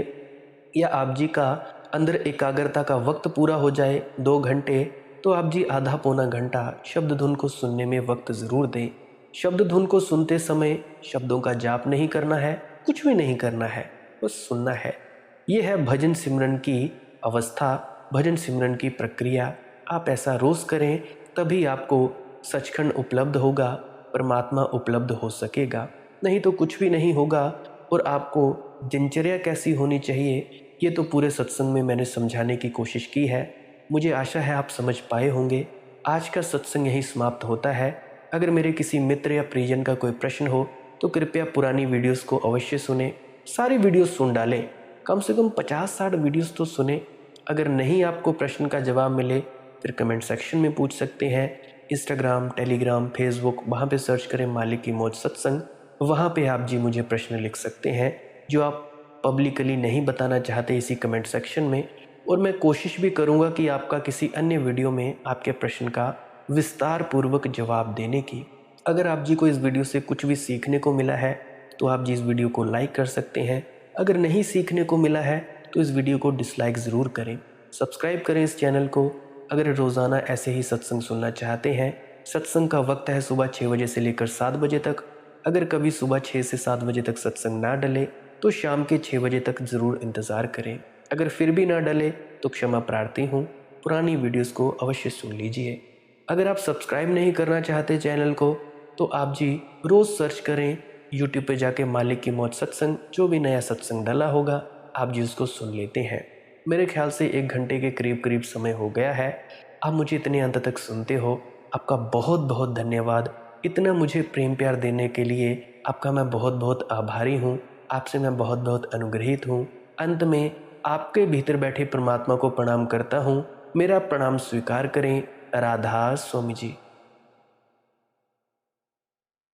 या आप जी का अंदर एकाग्रता का वक्त पूरा हो जाए 2 घंटे, तो आप जी आधा पौना घंटा शब्द धुन को सुनने में वक्त ज़रूर दें। शब्द धुन को सुनते समय शब्दों का जाप नहीं करना है, कुछ भी नहीं करना है, बस सुनना है। ये है भजन सिमरन की अवस्था, भजन सिमरन की प्रक्रिया। आप ऐसा रोज़ करें, तभी आपको सचखंड उपलब्ध होगा, परमात्मा उपलब्ध हो सकेगा, नहीं तो कुछ भी नहीं होगा। और आपको दिनचर्या कैसी होनी चाहिए ये तो पूरे सत्संग में मैंने समझाने की कोशिश की है। मुझे आशा है आप समझ पाए होंगे। आज का सत्संग यहीं समाप्त होता है। अगर मेरे किसी मित्र या परिजन का कोई प्रश्न हो तो कृपया पुरानी वीडियोस को अवश्य सुने। सारी वीडियोस सुन डालें, कम से कम 50-60 वीडियोस तो सुने। अगर नहीं आपको प्रश्न का जवाब मिले फिर कमेंट सेक्शन में पूछ सकते हैं। इंस्टाग्राम, टेलीग्राम, फेसबुक, वहाँ पे सर्च करें मालिक की मौज सत्संग। वहाँ पे आप जी मुझे प्रश्न लिख सकते हैं जो आप पब्लिकली नहीं बताना चाहते इसी कमेंट सेक्शन में। और मैं कोशिश भी करूँगा कि आपका किसी अन्य वीडियो में आपके प्रश्न का विस्तार पूर्वक जवाब देने की। अगर आप जी को इस वीडियो से कुछ भी सीखने को मिला है तो आप जी इस वीडियो को लाइक कर सकते हैं। अगर नहीं सीखने को मिला है तो इस वीडियो को डिसलाइक ज़रूर करें। सब्सक्राइब करें इस चैनल को अगर रोज़ाना ऐसे ही सत्संग सुनना चाहते हैं। सत्संग का वक्त है सुबह 6 बजे से लेकर 7 बजे तक। अगर कभी सुबह 6 से 7 बजे तक सत्संग ना डले तो शाम के 6 बजे तक ज़रूर इंतज़ार करें। अगर फिर भी ना डले तो क्षमा प्रार्थी हूँ। पुरानी वीडियोस को अवश्य सुन लीजिए। अगर आप सब्सक्राइब नहीं करना चाहते चैनल को तो आप जी रोज़ सर्च करें यूट्यूब पे जाके मालिक की मौज सत्संग। जो भी नया सत्संग डला होगा आप जी उसको सुन लेते हैं। मेरे ख्याल से 1 घंटे के करीब करीब समय हो गया है। आप मुझे इतने अंत तक सुनते हो, आपका बहुत बहुत धन्यवाद। इतना मुझे प्रेम प्यार देने के लिए आपका मैं बहुत बहुत आभारी हूँ। आपसे मैं बहुत बहुत अनुग्रहित हूँ। अंत में आपके भीतर बैठे परमात्मा को प्रणाम करता हूँ। मेरा प्रणाम स्वीकार करें। राधा स्वामी जी।